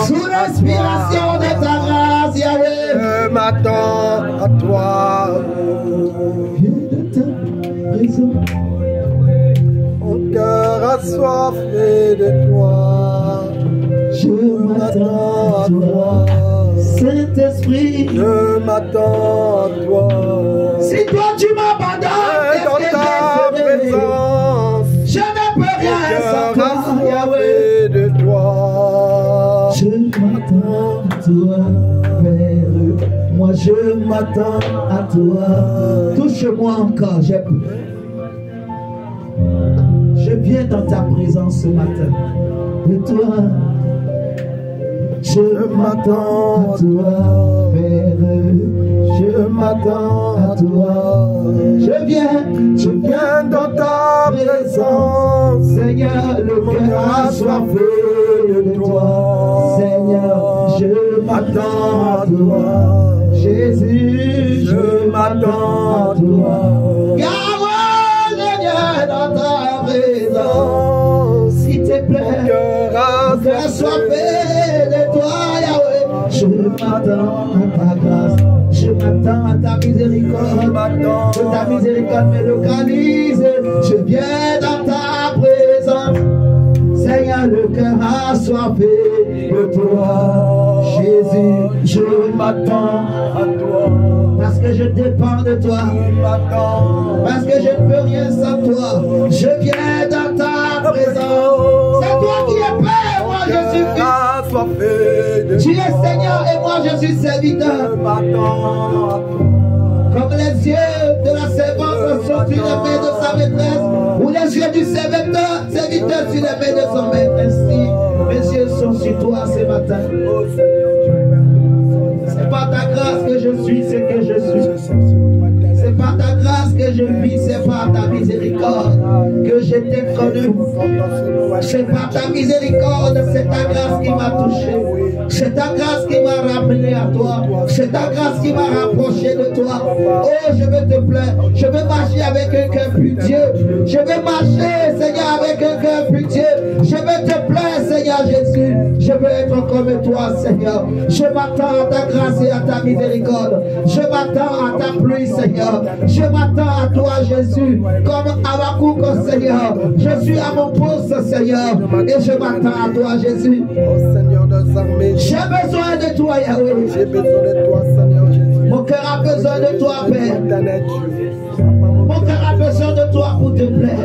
Sous l'inspiration de ta grâce, Yahweh. Je m'attends à toi. Viens de ta présence. Mon cœur a soifé de toi. Je m'attends à toi. Saint-Esprit, Je m'attends à toi. si toi tu m'abandonnes, Dans ta présence, je ne peux rien sans toi, Yahweh. de toi. Je m'attends à toi, Père. Moi je m'attends à toi. Touche-moi encore, j'ai peur. Je viens dans ta présence ce matin. De toi, je m'attends à toi, Père. Je m'attends à toi. Je viens dans ta présence. Seigneur, le cœur assoiffé de toi. Seigneur, je m'attends à toi. Jésus, je m'attends à toi. Yahweh, je viens dans ta présence. S'il te plaît, cœur assoiffé de toi, Yahweh. Je m'attends à ta grâce. Je m'attends à ta miséricorde. Que ta miséricorde me localise. Je viens dans ta présence. Seigneur, le cœur assoiffé de toi. Jésus, je m'attends à toi. Parce que je dépends de toi. Parce que je ne peux rien sans toi. Je viens dans ta présence. C'est toi qui es Père, moi je suis fils. Tu es Seigneur et moi je suis serviteur. Comme les yeux de la servante sont sur les mains de sa maîtresse, ou les yeux du serviteur sur les mains de son maître. Ainsi, mes yeux sont sur toi ce matin. C'est par ta grâce que je suis ce que je suis. C'est par ta grâce que je vis, c'est par ta miséricorde que je t'ai connu. C'est par ta miséricorde, c'est ta grâce qui m'a touché. C'est ta grâce qui m'a ramené à toi. C'est ta grâce qui m'a rapproché de toi. Oh, je veux te plaire. Je veux marcher avec un cœur pitié. Je veux marcher, Seigneur, avec un cœur pitié. Je veux te plaire, Seigneur Jésus. Je veux être comme toi, Seigneur. Je m'attends à ta grâce et à ta miséricorde. Je m'attends à ta pluie, Seigneur. Je m'attends à toi, Jésus. Comme Habakkuk, Seigneur. Je suis à mon poste, Seigneur. Et je m'attends à toi, Jésus. Oh Seigneur des armées, J'ai besoin de toi, Yahweh. j'ai besoin de toi, Seigneur Jésus. Mon cœur a besoin de toi, Père. Éternel Dieu. Mon cœur a besoin de toi pour te plaire.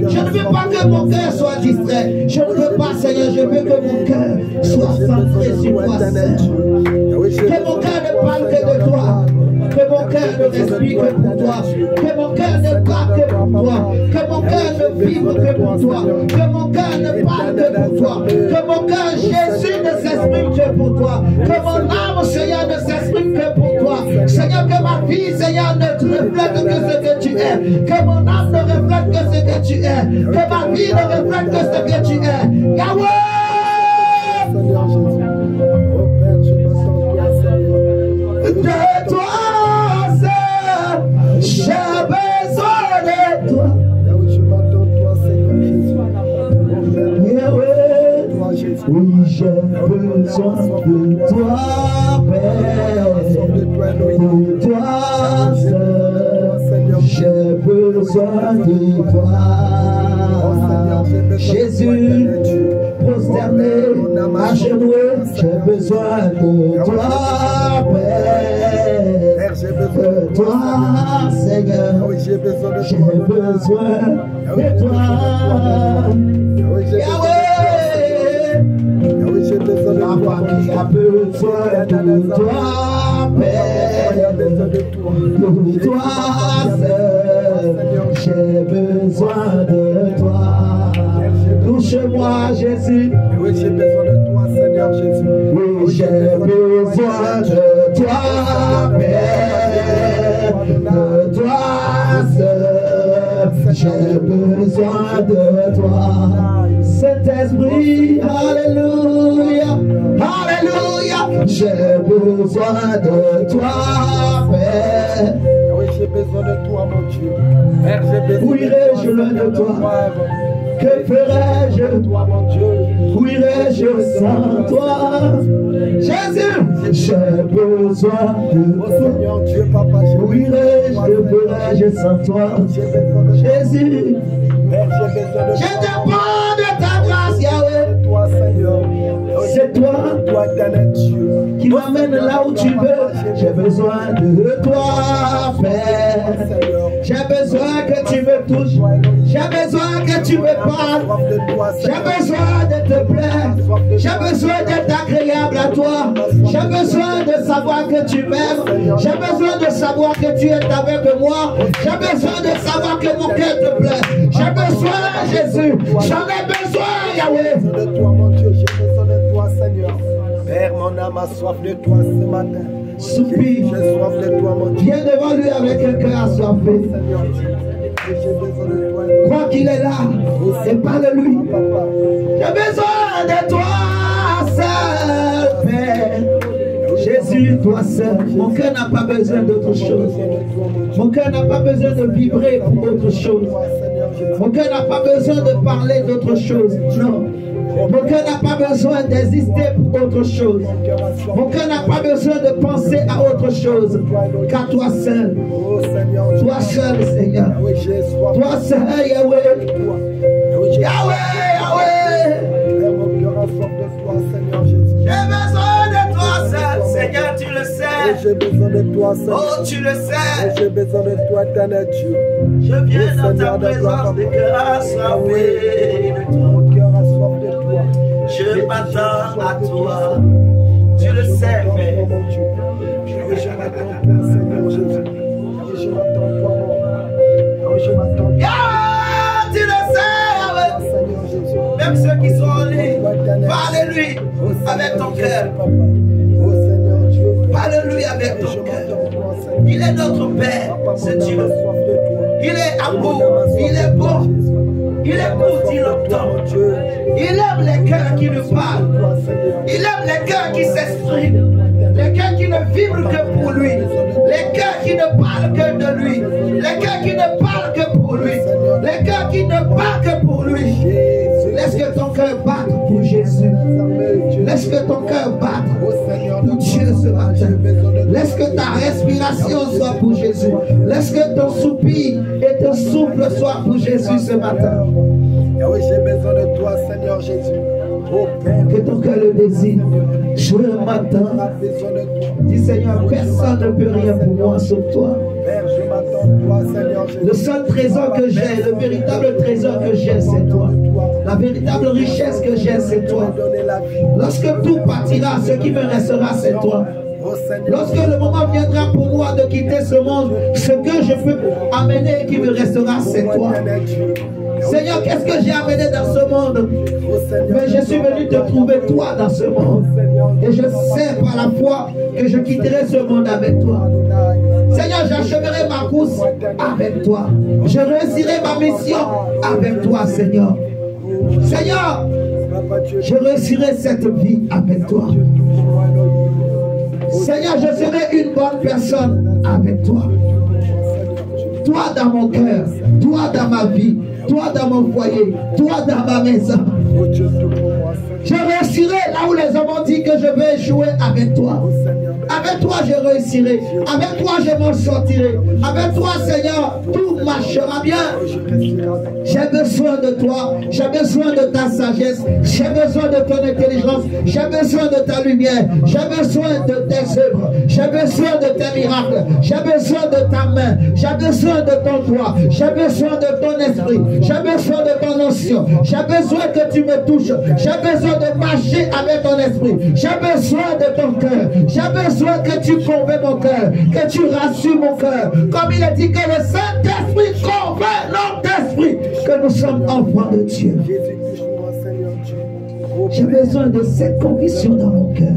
Je ne veux pas que mon cœur soit distrait. Je ne veux pas, Seigneur, je veux que mon cœur soit centré sur toi, Seigneur. Que mon cœur ne parle que de toi. Que mon cœur ne respire que pour toi. Que mon cœur ne batte que pour toi. Que mon cœur ne vibre que pour toi. Que mon cœur ne parle que pour toi. Que mon cœur, Jésus, ne s'exprime que pour toi. Que mon âme, Seigneur, ne s'exprime que pour toi. Seigneur, que ma vie, Seigneur, ne te reflète que ce que tu es. Que mon âme ne reflète que ce que tu es. Que ma vie ne reflète que ce que tu es. Yahweh! Seigneur Jésus. Oh Père, je m'attends à toi, Seigneur. De toi seul, j'ai besoin de toi. Yahweh, je m'attends à toi, Seigneur Jésus. Oh Père, Yahweh, toi, Jésus. oui, j'ai besoin de toi, Père. De toi, Elohim. De toi seul, j'ai besoin de toi. Jésus, prosterné, à genoux, j'ai besoin de toi, Père. De toi, Seigneur, J'ai besoin de j'ai toi. besoin de toi. Yahweh, Yahweh, j'ai besoin de ma toi. famille a besoin de toi, Père. De toi seul, j'ai besoin de toi. Touche-moi, Jésus. Oui, j'ai besoin de toi, Seigneur Jésus. Oui, j'ai besoin de toi, Père. De toi seul, j'ai besoin de toi. Saint-Esprit, alléluia, alléluia. J'ai besoin de toi, Père. Oui, j'ai besoin de toi, mon Dieu. Père, j'ai besoin Où de toi. irai-je loin de toi? Que ferais-je? Toi, mon Dieu. Où irais-je sans toi? Jésus, j'ai besoin de Oh toi. Seigneur Dieu, Papa, j'ai Où irais-je, que ferais-je sans toi? J'ai besoin de toi. Jésus, Père, j'ai besoin de je toi. dépends de ta grâce, Yahweh. De toi, Seigneur. C'est toi Toi, éternel Dieu. qui m'amène là où tu veux. J'ai besoin de toi, Père. J'ai besoin que tu me touches. J'ai besoin que tu me parles. J'ai besoin de te plaire. J'ai besoin d'être agréable à toi. J'ai besoin de savoir que tu m'aimes. J'ai besoin de savoir que tu es avec moi. J'ai besoin de savoir que mon cœur te plaît. J'ai besoin, Jésus. J'en ai besoin, Yahweh. De toi, mon Dieu, j'ai besoin de toi, Seigneur. Père, mon âme a soif de toi ce matin. Soupire. J'ai soif de toi, mon Dieu. Viens devant lui avec un cœur assoiffé. Seigneur, j'ai besoin de toi. Crois qu'il est là et parle-lui. Papa. J'ai besoin de toi seul, Père. Jésus, toi seul. Mon cœur n'a pas besoin d'autre chose. Mon cœur n'a pas besoin de vibrer pour autre chose. Mon cœur n'a pas besoin de parler d'autre chose. Non. Mon cœur n'a pas besoin d'exister pour autre chose. Mon cœur n'a pas besoin de penser à autre chose qu'à toi seul. Toi seul, Seigneur. Toi seul, Yahweh. Yahweh, Yahweh. J'ai besoin de toi seul, Seigneur, tu le sais. J'ai besoin de toi, Seigneur. Oh, tu le sais. J'ai besoin de toi, éternel Dieu. Je viens dans ta présence, des cœurs assoiffés de toi. Mon cœur a soif de toi. Je m'attends à toi. Tu le sais, Père. Oui, je m'attends, Père, Seigneur Jésus. Oui, je m'attends, toi, mon Père. Oui, je m'attends. Yahweh, tu le sais, Yahweh. Seigneur Jésus. Même ceux qui sont en ligne, parle-lui avec ton cœur. Oh Seigneur Dieu. Parle-lui avec ton cœur. Il est notre Père, ce Dieu. Il est amour, il est bon. Il écoute, il entend. Il aime les cœurs qui nous parlent. Il aime les cœurs qui s'expriment. Les cœurs qui ne vibrent que pour lui. Les cœurs qui ne parlent que de lui. Les cœurs qui ne parlent que pour lui. Les cœurs qui ne parlent que pour lui. Laisse que ton cœur batte pour Jésus. Laisse que ton cœur batte pour Dieu ce matin. Laisse que ta respiration soit pour Jésus. Laisse que ton soupir et ton souffle soient pour Jésus ce matin. Oui, j'ai besoin de toi, Seigneur Jésus. Oh Père, Que ton cœur le désire. Je m'attends. Dis Seigneur, personne ne peut rien pour moi sauf toi. Père, je m'attends de toi, Seigneur Jésus. Le seul trésor que j'ai, le véritable trésor que j'ai, c'est toi. La véritable richesse que j'ai, c'est toi. Lorsque tout partira, ce qui me restera, c'est toi. Lorsque le moment viendra pour moi de quitter ce monde, ce que je peux amener et qui me restera, c'est toi. Seigneur, qu'est-ce que j'ai amené dans ce monde? Mais je suis venu te trouver toi dans ce monde. Et je sais par la foi que je quitterai ce monde avec toi. Seigneur, j'achèverai ma course avec toi. Je réussirai ma mission avec toi, Seigneur. Seigneur, je réussirai cette vie avec toi. Seigneur, je serai une bonne personne avec toi. Toi dans mon cœur, toi dans ma vie, toi dans mon foyer, toi dans ma maison. Je réussirai là où les hommes ont dit que je vais échouer avec toi. Avec toi, je réussirai. Avec toi, je m'en sortirai. Avec toi, Seigneur, tout marchera bien. J'ai besoin de toi. J'ai besoin de ta sagesse. J'ai besoin de ton intelligence. J'ai besoin de ta lumière. J'ai besoin de tes œuvres. J'ai besoin de tes miracles. J'ai besoin de ta main. J'ai besoin de ton doigt. J'ai besoin de ton esprit. J'ai besoin de ton onction. J'ai besoin que tu me touches. J'ai besoin de marcher avec ton esprit. J'ai besoin de ton cœur. J'ai besoin que tu convaincs mon cœur. Que tu rassures mon cœur. Comme il a dit que le Saint-Esprit convainc notre esprit que nous sommes enfants de Dieu. J'ai besoin de cette conviction dans mon cœur.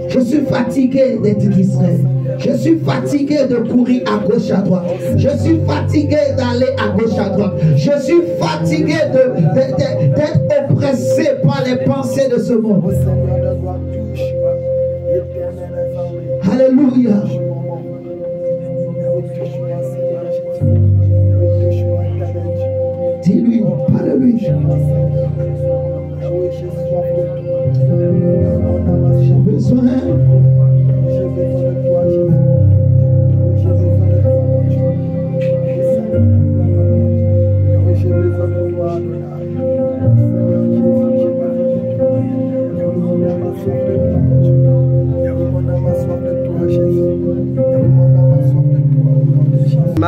Je suis fatigué d'être distrait. Je suis fatigué de courir à gauche à droite. Je suis fatigué d'aller à gauche à droite. Je suis fatigué d'être oppressé par les pensées de ce monde. Alléluia. Dis-lui, parle-lui.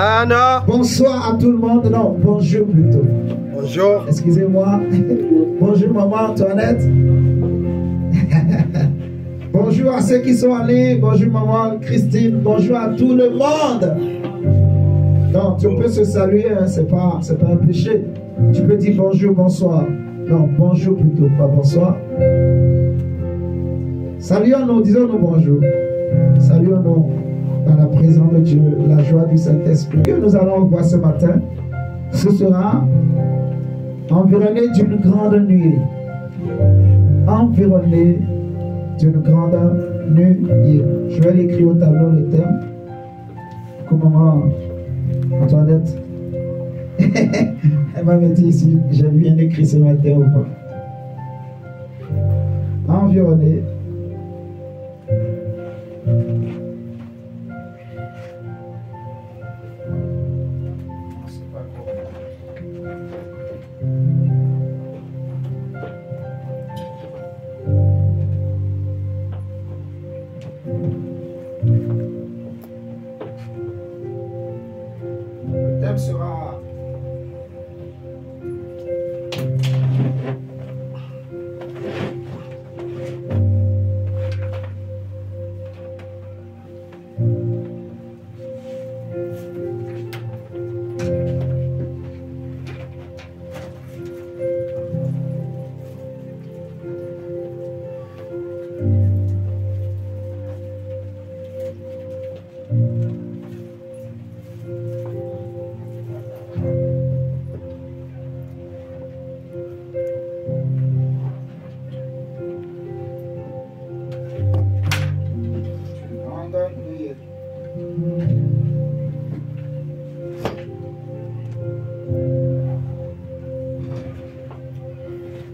Amen. Bonsoir à tout le monde. Non, bonjour plutôt. Bonjour. Excusez-moi. Bonjour maman Antoinette. Bonjour à ceux qui sont en ligne. Bonjour maman Christine. Bonjour à tout le monde. Non, tu peux se saluer, hein, c'est pas un péché. Tu peux dire bonjour, bonsoir. Non, bonjour plutôt, pas bonsoir. Saluons-nous, disons-nous bonjour. Saluons-nous dans la présence de Dieu, la joie du Saint-Esprit. Que nous allons voir ce matin, ce sera environné d'une grande nuée. Environné d'une grande nuée. Je vais l'écrire au tableau le thème. Comment Antoinette? Elle m'a dit si j'ai bien écrit ce matin ou pas. Environné. Le thème sera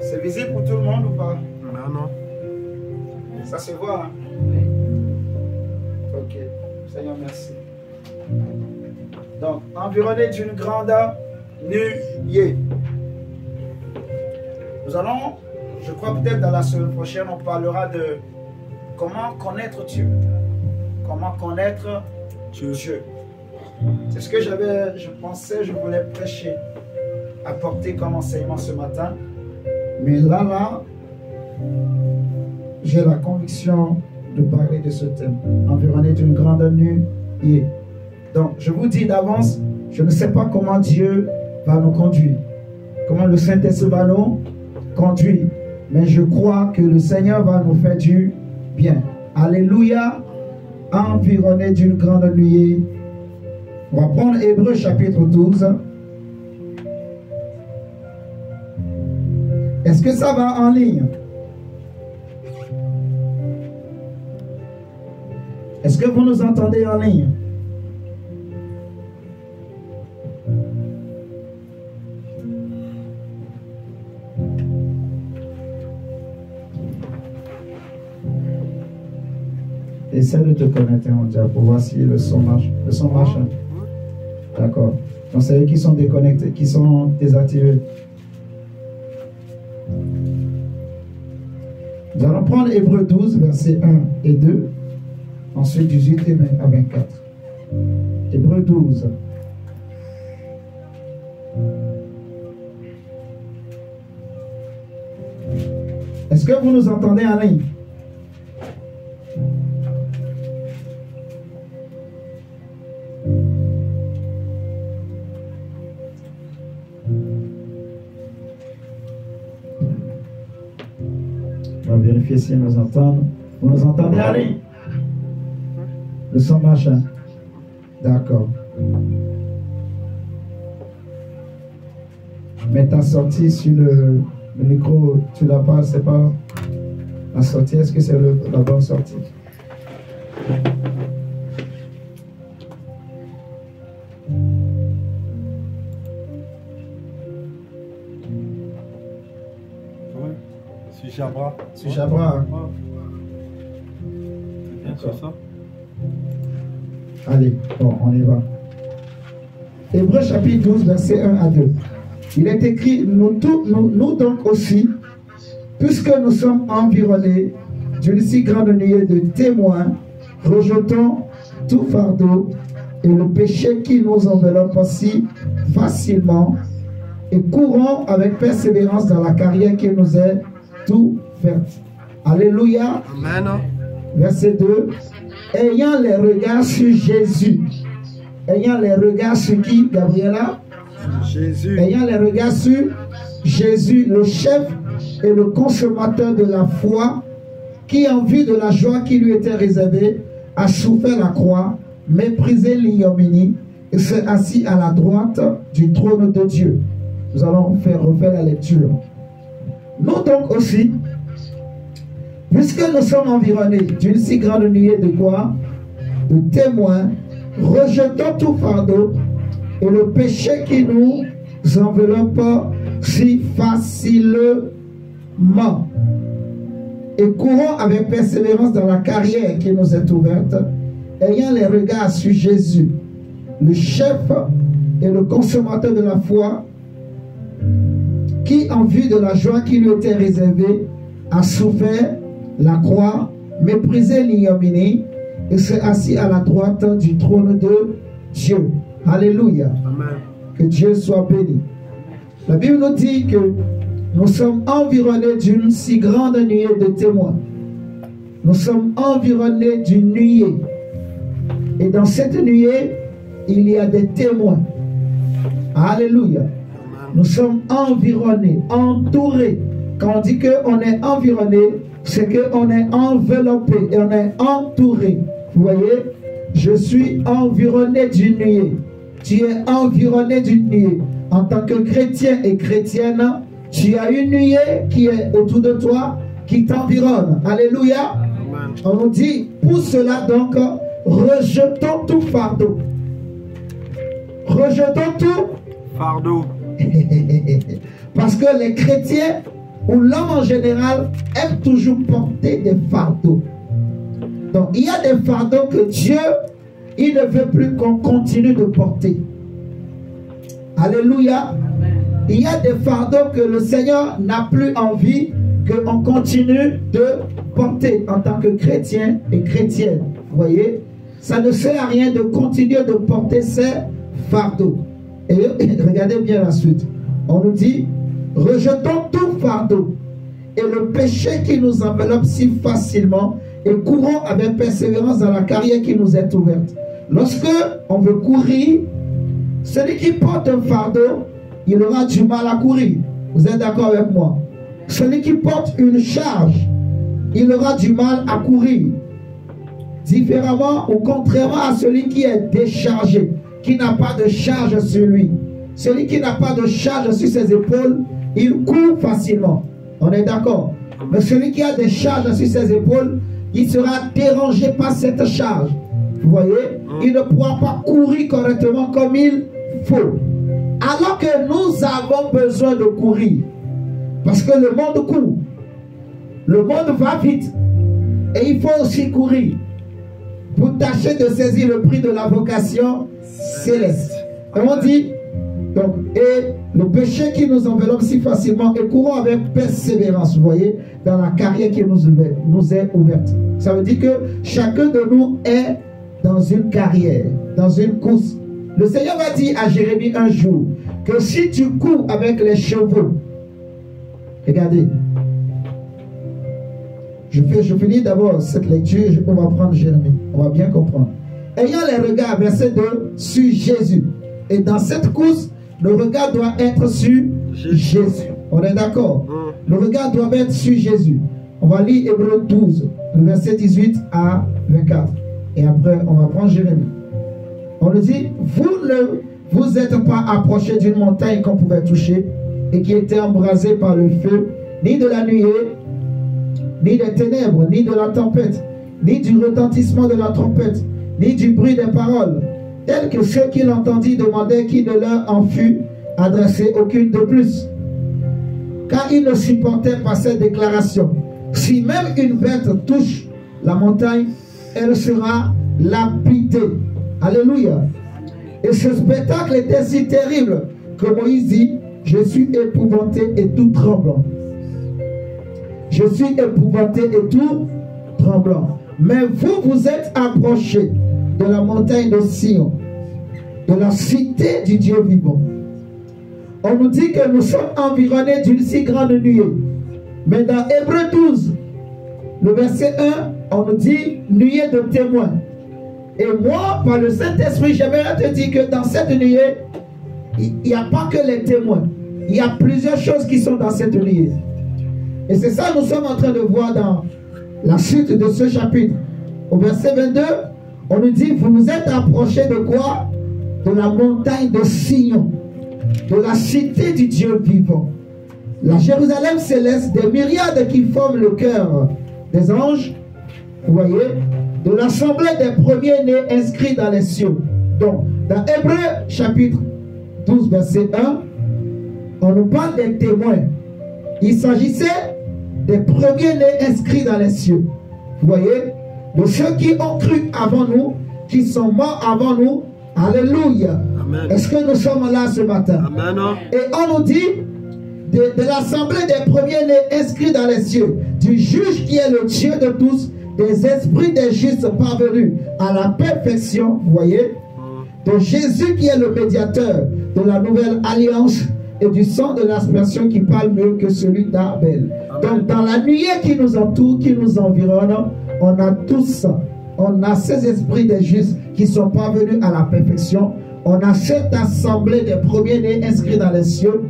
c'est visible pour tout le monde ou pas? Non, non. Ça se voit, hein? Ok. Seigneur, merci. Donc, environné d'une grande nuée. Nous allons, je crois peut-être dans la semaine prochaine, on parlera de comment connaître Dieu. Comment connaître Dieu. C'est ce que je pensais, je voulais prêcher, apporter comme enseignement ce matin. Mais là, j'ai la conviction de parler de ce thème, environné d'une grande nuée. Donc, je vous dis d'avance, je ne sais pas comment Dieu va nous conduire, comment le Saint-Esprit va nous conduire, mais je crois que le Seigneur va nous faire du bien. Alléluia, environné d'une grande nuée. On va prendre Hébreux chapitre 12. Est-ce que ça va en ligne? Est-ce que vous nous entendez en ligne? Essaie de te connecter en diable pour voir si le son marche. Le son marche. D'accord. Donc c'est eux qui sont déconnectés, qui sont désactivés. Nous allons prendre Hébreux 12, versets 1 et 2. Ensuite 18 à 24. Hébreux 12. Est-ce que vous nous entendez en ligne? On va vérifier si nous entendons. Vous nous entendez en ligne? Le son marche. D'accord. Mais ta sortie sur le micro, tu l'as pas, c'est pas la sortie. Est-ce que c'est la bonne sortie? Sur Jabra. Sur Jabra. Hein? C'est bien sur ça. Allez, bon, on y va. Hébreux chapitre 12, verset 1 à 2. Il est écrit, nous donc aussi, puisque nous sommes environnés d'une si grande nuée de témoins, rejetons tout fardeau et le péché qui nous enveloppe si facilement, et courons avec persévérance dans la carrière qui nous est tout faite. Alléluia. Amen. Verset 2. Ayant les regards sur Jésus. Ayant les regards sur qui, Gabriela? Jésus. Ayant les regards sur Jésus, le chef et le consommateur de la foi, qui en vue de la joie qui lui était réservée, a souffert la croix, méprisé l'ignominie, et s'est assis à la droite du trône de Dieu. Nous allons refaire la lecture. Nous donc aussi, puisque nous sommes environnés d'une si grande nuée de quoi? De témoins, rejetons tout fardeau et le péché qui nous enveloppe si facilement, et courons avec persévérance dans la carrière qui nous est ouverte, ayant les regards sur Jésus, le chef et le consommateur de la foi, qui en vue de la joie qui lui était réservée, a souffert la croix, méprisé l'ignominie, et s'est assis à la droite du trône de Dieu. Alléluia. Amen. Que Dieu soit béni. La Bible nous dit que nous sommes environnés d'une si grande nuée de témoins. Nous sommes environnés d'une nuée. Et dans cette nuée, il y a des témoins. Alléluia. Nous sommes environnés, entourés. Quand on dit qu'on est environné, c'est qu'on est enveloppé et on est entouré. Vous voyez, je suis environné d'une nuée. Tu es environné d'une nuée. En tant que chrétien et chrétienne, tu as une nuée qui est autour de toi, qui t'environne. Alléluia. Amen. On nous dit, pour cela donc, rejetons tout fardeau. Rejetons tout fardeau. Parce que les chrétiens, ou l'homme en général, aime toujours porter des fardeaux. Donc, il y a des fardeaux que Dieu, il ne veut plus qu'on continue de porter. Alléluia. Il y a des fardeaux que le Seigneur n'a plus envie qu'on continue de porter en tant que chrétien et chrétienne. Vous voyez, ça ne sert à rien de continuer de porter ces fardeaux. Et regardez bien la suite. On nous dit, rejetons tout fardeau et le péché qui nous enveloppe si facilement et courons avec persévérance dans la carrière qui nous est ouverte. Lorsque on veut courir, celui qui porte un fardeau, il aura du mal à courir. Vous êtes d'accord avec moi? Celui qui porte une charge, il aura du mal à courir. Différemment ou contrairement à celui qui est déchargé, qui n'a pas de charge sur lui. Celui qui n'a pas de charge sur ses épaules, il court facilement. On est d'accord? Mais celui qui a des charges sur ses épaules, il sera dérangé par cette charge. Vous voyez? Il ne pourra pas courir correctement comme il faut. Alors que nous avons besoin de courir. Parce que le monde court. Le monde va vite. Et il faut aussi courir. Pour tâcher de saisir le prix de la vocation céleste. Et on dit, donc, et le péché qui nous enveloppe si facilement, et courons avec persévérance, vous voyez, dans la carrière qui nous est ouverte. Ça veut dire que chacun de nous est dans une carrière, dans une course. Le Seigneur va dire à Jérémie un jour, que si tu cours avec les chevaux, regardez, je finis d'abord cette lecture, on va prendre Jérémie, on va bien comprendre. Ayant les regards, verset 2, sur Jésus. Et dans cette course, le regard doit être sur Jésus. On est d'accord? Le regard doit être sur Jésus. On va lire Hébreux 12, le verset 18 à 24. Et après, on va prendre Jérémie. On nous dit, vous ne vous êtes pas approchés d'une montagne qu'on pouvait toucher et qui était embrasée par le feu, ni de la nuée, ni des ténèbres, ni de la tempête, ni du retentissement de la trompette, ni du bruit des paroles, tels que ceux qui l'entendirent demandaient qu'il ne leur en fût adressé aucune de plus. Car ils ne supportaient pas cette déclaration. Si même une bête touche la montagne, elle sera lapidée. Alléluia. Et ce spectacle était si terrible que Moïse dit, je suis épouvanté et tout tremblant. Je suis épouvanté et tout tremblant. Mais vous, vous êtes approchés de la montagne de Sion de la cité du Dieu vivant. On nous dit que nous sommes environnés d'une si grande nuée. Mais dans Hébreux 12, le verset 1, on nous dit nuée de témoins. Et moi, par le Saint-Esprit, j'aimerais te dire que dans cette nuée, il n'y a pas que les témoins. Il y a plusieurs choses qui sont dans cette nuée. Et c'est ça que nous sommes en train de voir dans la suite de ce chapitre. Au verset 22, on nous dit, vous vous êtes approchés de quoi? De la montagne de Sion, de la cité du Dieu vivant. La Jérusalem céleste, des myriades qui forment le cœur des anges, vous voyez, de l'assemblée des premiers-nés inscrits dans les cieux. Donc, dans Hébreux chapitre 12, verset 1, on nous parle des témoins. Il s'agissait des premiers-nés inscrits dans les cieux. Vous voyez, de ceux qui ont cru avant nous, qui sont morts avant nous. Alléluia. Est-ce que nous sommes là ce matin? Amen. Et on nous dit de l'assemblée des premiers-nés inscrits dans les cieux, du juge qui est le Dieu de tous, des esprits des justes parvenus à la perfection, vous voyez, de Jésus qui est le médiateur de la nouvelle alliance et du sang de l'aspersion qui parle mieux que celui d'Abel. Donc dans la nuée qui nous entoure, qui nous environne, on a tous, on a ces esprits des justes qui sont parvenus à la perfection. On a cette assemblée des premiers-nés inscrits dans les cieux.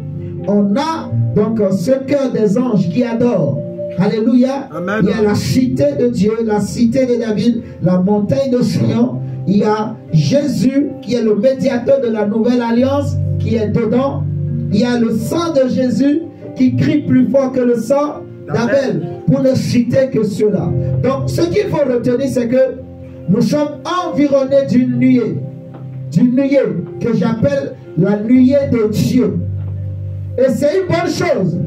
On a donc ce cœur des anges qui adorent. Alléluia. Amen. Il y a la cité de Dieu, la cité de David, la montagne de Sion. Il y a Jésus qui est le médiateur de la nouvelle alliance qui est dedans. Il y a le sang de Jésus qui crie plus fort que le sang d'Abel, pour ne citer que cela. Donc ce qu'il faut retenir, c'est que nous sommes environnés d'une nuée que j'appelle la nuée de Dieu. Et c'est une bonne chose,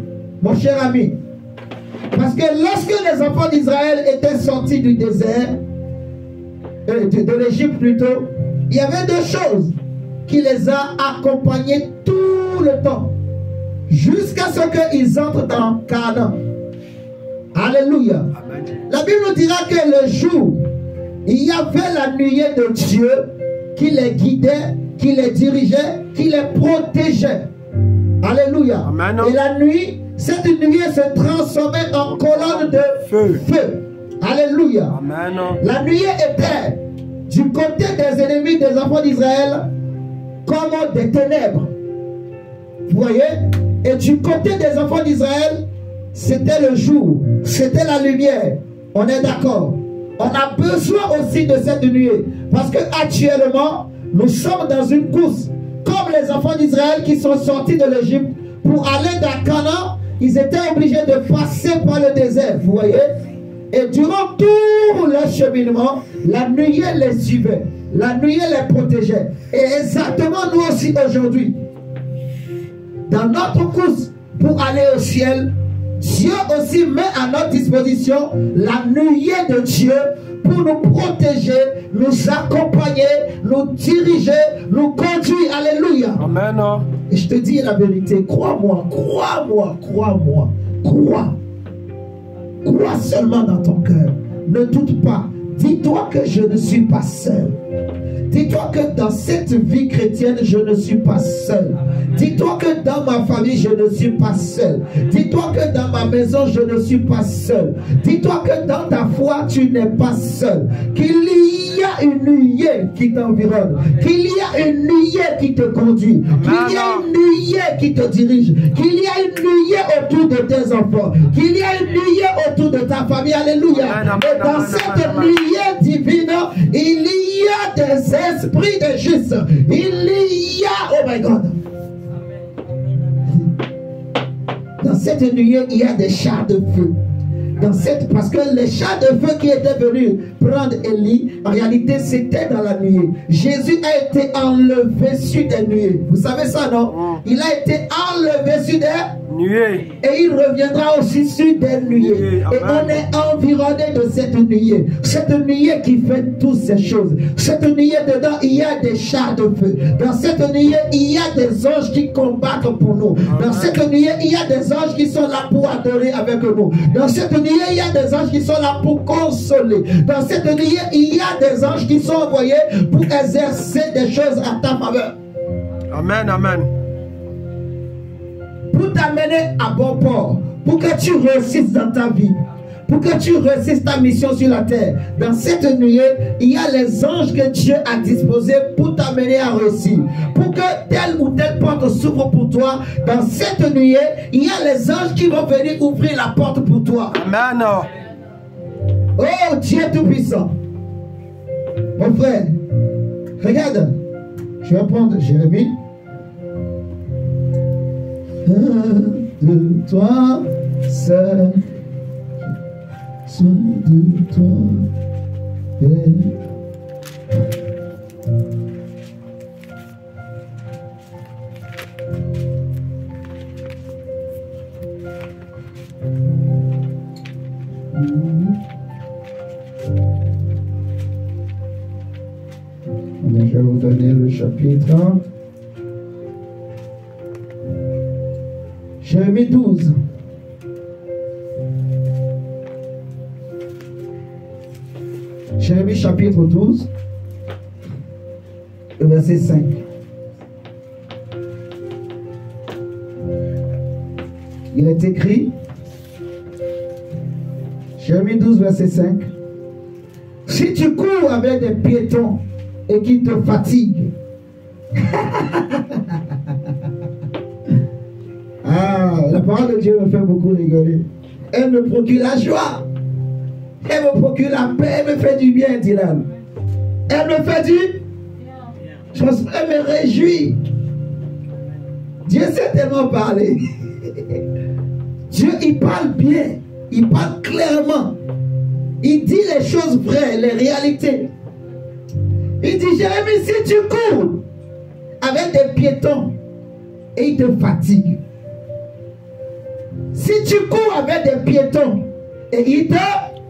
mon cher ami. Parce que lorsque les enfants d'Israël étaient sortis du désert, de l'Égypte plutôt, il y avait deux choses qui les a accompagnés tout le temps, jusqu'à ce qu'ils entrent dans Canaan. Alléluia. Amen. La Bible nous dira que le jour, il y avait la nuée de Dieu qui les guidait, qui les dirigeait, qui les protégeait. Alléluia. Amen. Et la nuit, cette nuée se transformait en colonne de feu. Alléluia. Amen. La nuée était du côté des ennemis des enfants d'Israël comme des ténèbres. Vous voyez? Et du côté des enfants d'Israël, c'était le jour, c'était la lumière. On est d'accord. On a besoin aussi de cette nuée. Parce que actuellement, nous sommes dans une course. Comme les enfants d'Israël qui sont sortis de l'Égypte pour aller dans Canaan, ils étaient obligés de passer par le désert. Vous voyez? Et durant tout leur cheminement, la nuée les suivait. La nuée les protégeait. Et exactement nous aussi aujourd'hui, dans notre course pour aller au ciel, Dieu aussi met à notre disposition la nuée de Dieu pour nous protéger, nous accompagner, nous diriger, nous conduire. Alléluia. Amen. Et je te dis la vérité, crois-moi, crois-moi, crois-moi, crois. Crois seulement dans ton cœur. Ne doute pas. Dis-toi que je ne suis pas seul. Dis-toi que dans cette vie chrétienne, je ne suis pas seul. Dis-toi que dans ma famille, je ne suis pas seul. Dis-toi que dans ma maison, je ne suis pas seul. Dis-toi que dans ta foi, tu n'es pas seul. Qu'il y a une nuée qui t'environne. Qu'il y a une nuée qui te conduit. Qu'il y a une nuée qui te dirige. Qu'il y a une nuée autour de tes enfants. Qu'il y a une nuée autour de ta famille. Alléluia. Et dans cette nuée divine, il y a des esprits de justes. Il y a, oh my God. Dans cette nuée, il y a des chars de feu. Parce que les chars de feu qui étaient venus prendre Élie, en réalité, c'était dans la nuée. Jésus a été enlevé sur des nuées. Vous savez ça, non? Il a été enlevé sur des Nuée. Et il reviendra aussi sur des nuées. Et on est environné de cette nuée. Cette nuée qui fait toutes ces choses. Cette nuée dedans, il y a des chars de feu. Dans cette nuée, il y a des anges qui combattent pour nous. Dans cette nuée, il y a des anges qui sont là pour adorer avec nous. Dans cette nuée, il y a des anges qui sont là pour consoler. Dans cette nuée, il y a des anges qui sont envoyés pour exercer des choses à ta faveur. Amen, amen. Pour t'amener à bon port, pour que tu réussisses dans ta vie, pour que tu réussisses ta mission sur la terre. Dans cette nuée, il y a les anges que Dieu a disposés pour t'amener à réussir. Pour que telle ou telle porte s'ouvre pour toi, dans cette nuée, il y a les anges qui vont venir ouvrir la porte pour toi. Amen. Oh Dieu Tout-Puissant. Mon frère, regarde, je vais prendre Jérémie. De toi seul, soin de toi, belle. Je vais vous donner le chapitre. Jérémie 12. Jérémie chapitre 12, le verset 5. Il est écrit, Jérémie 12, verset 5. Si tu cours avec des piétons et qui te fatiguent, la parole de Dieu me fait beaucoup rigoler. Elle me procure la joie. Elle me procure la paix. Elle me fait du bien, Dylan. Elle me fait du bien. Elle me réjouit. Dieu sait tellement parler. Dieu, il parle bien. Il parle clairement. Il dit les choses vraies, les réalités. Il dit, Jérémie, si tu cours avec des piétons et ils te fatiguent, si tu cours avec des piétons et ils te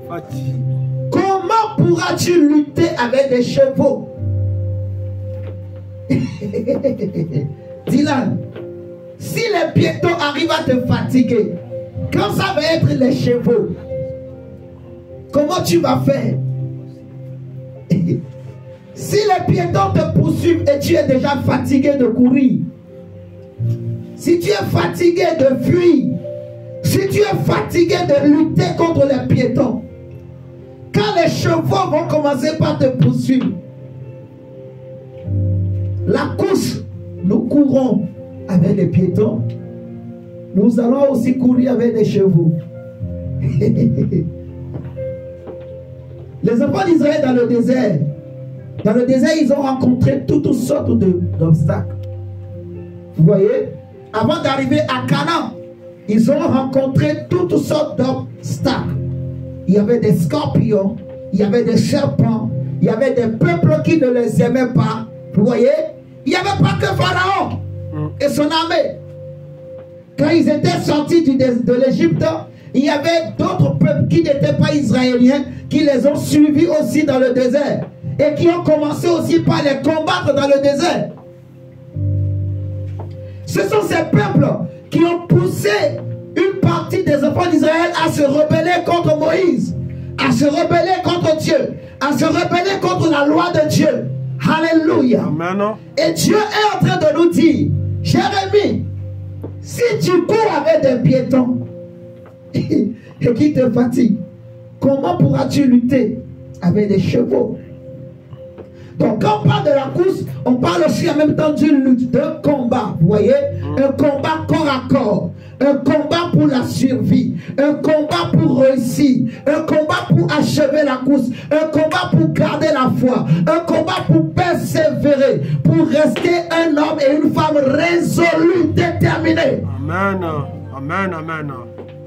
fatiguent, comment pourras-tu lutter avec des chevaux? Dylan, si les piétons arrivent à te fatiguer, quand ça va être les chevaux, comment tu vas faire? Si les piétons te poursuivent et tu es déjà fatigué de courir, si tu es fatigué de fuir, si tu es fatigué de lutter contre les piétons, quand les chevaux vont commencer par te poursuivre, la course, nous courons avec les piétons, nous allons aussi courir avec des chevaux. Les enfants d'Israël dans le désert, ils ont rencontré toutes sortes d'obstacles. Vous voyez, avant d'arriver à Canaan, ils ont rencontré toutes sortes d'obstacles. Il y avait des scorpions, il y avait des serpents, il y avait des peuples qui ne les aimaient pas. Vous voyez, il n'y avait pas que Pharaon et son armée. Quand ils étaient sortis de l'Égypte, il y avait d'autres peuples qui n'étaient pas israéliens qui les ont suivis aussi dans le désert et qui ont commencé aussi par les combattre dans le désert. Ce sont ces peuples qui ont poussé une partie des enfants d'Israël à se rebeller contre Moïse, à se rebeller contre Dieu, à se rebeller contre la loi de Dieu. Alléluia. Amen. Et Dieu est en train de nous dire, Jérémie, si tu cours avec des piétons et qui te fatiguent, comment pourras-tu lutter avec des chevaux? Donc quand on parle de la course, on parle aussi en même temps d'une lutte, d'un combat. Vous voyez, un combat corps à corps, un combat pour la survie, un combat pour réussir, un combat pour achever la course, un combat pour garder la foi, un combat pour persévérer, pour rester un homme et une femme résolus, déterminés. Amen, amen, amen.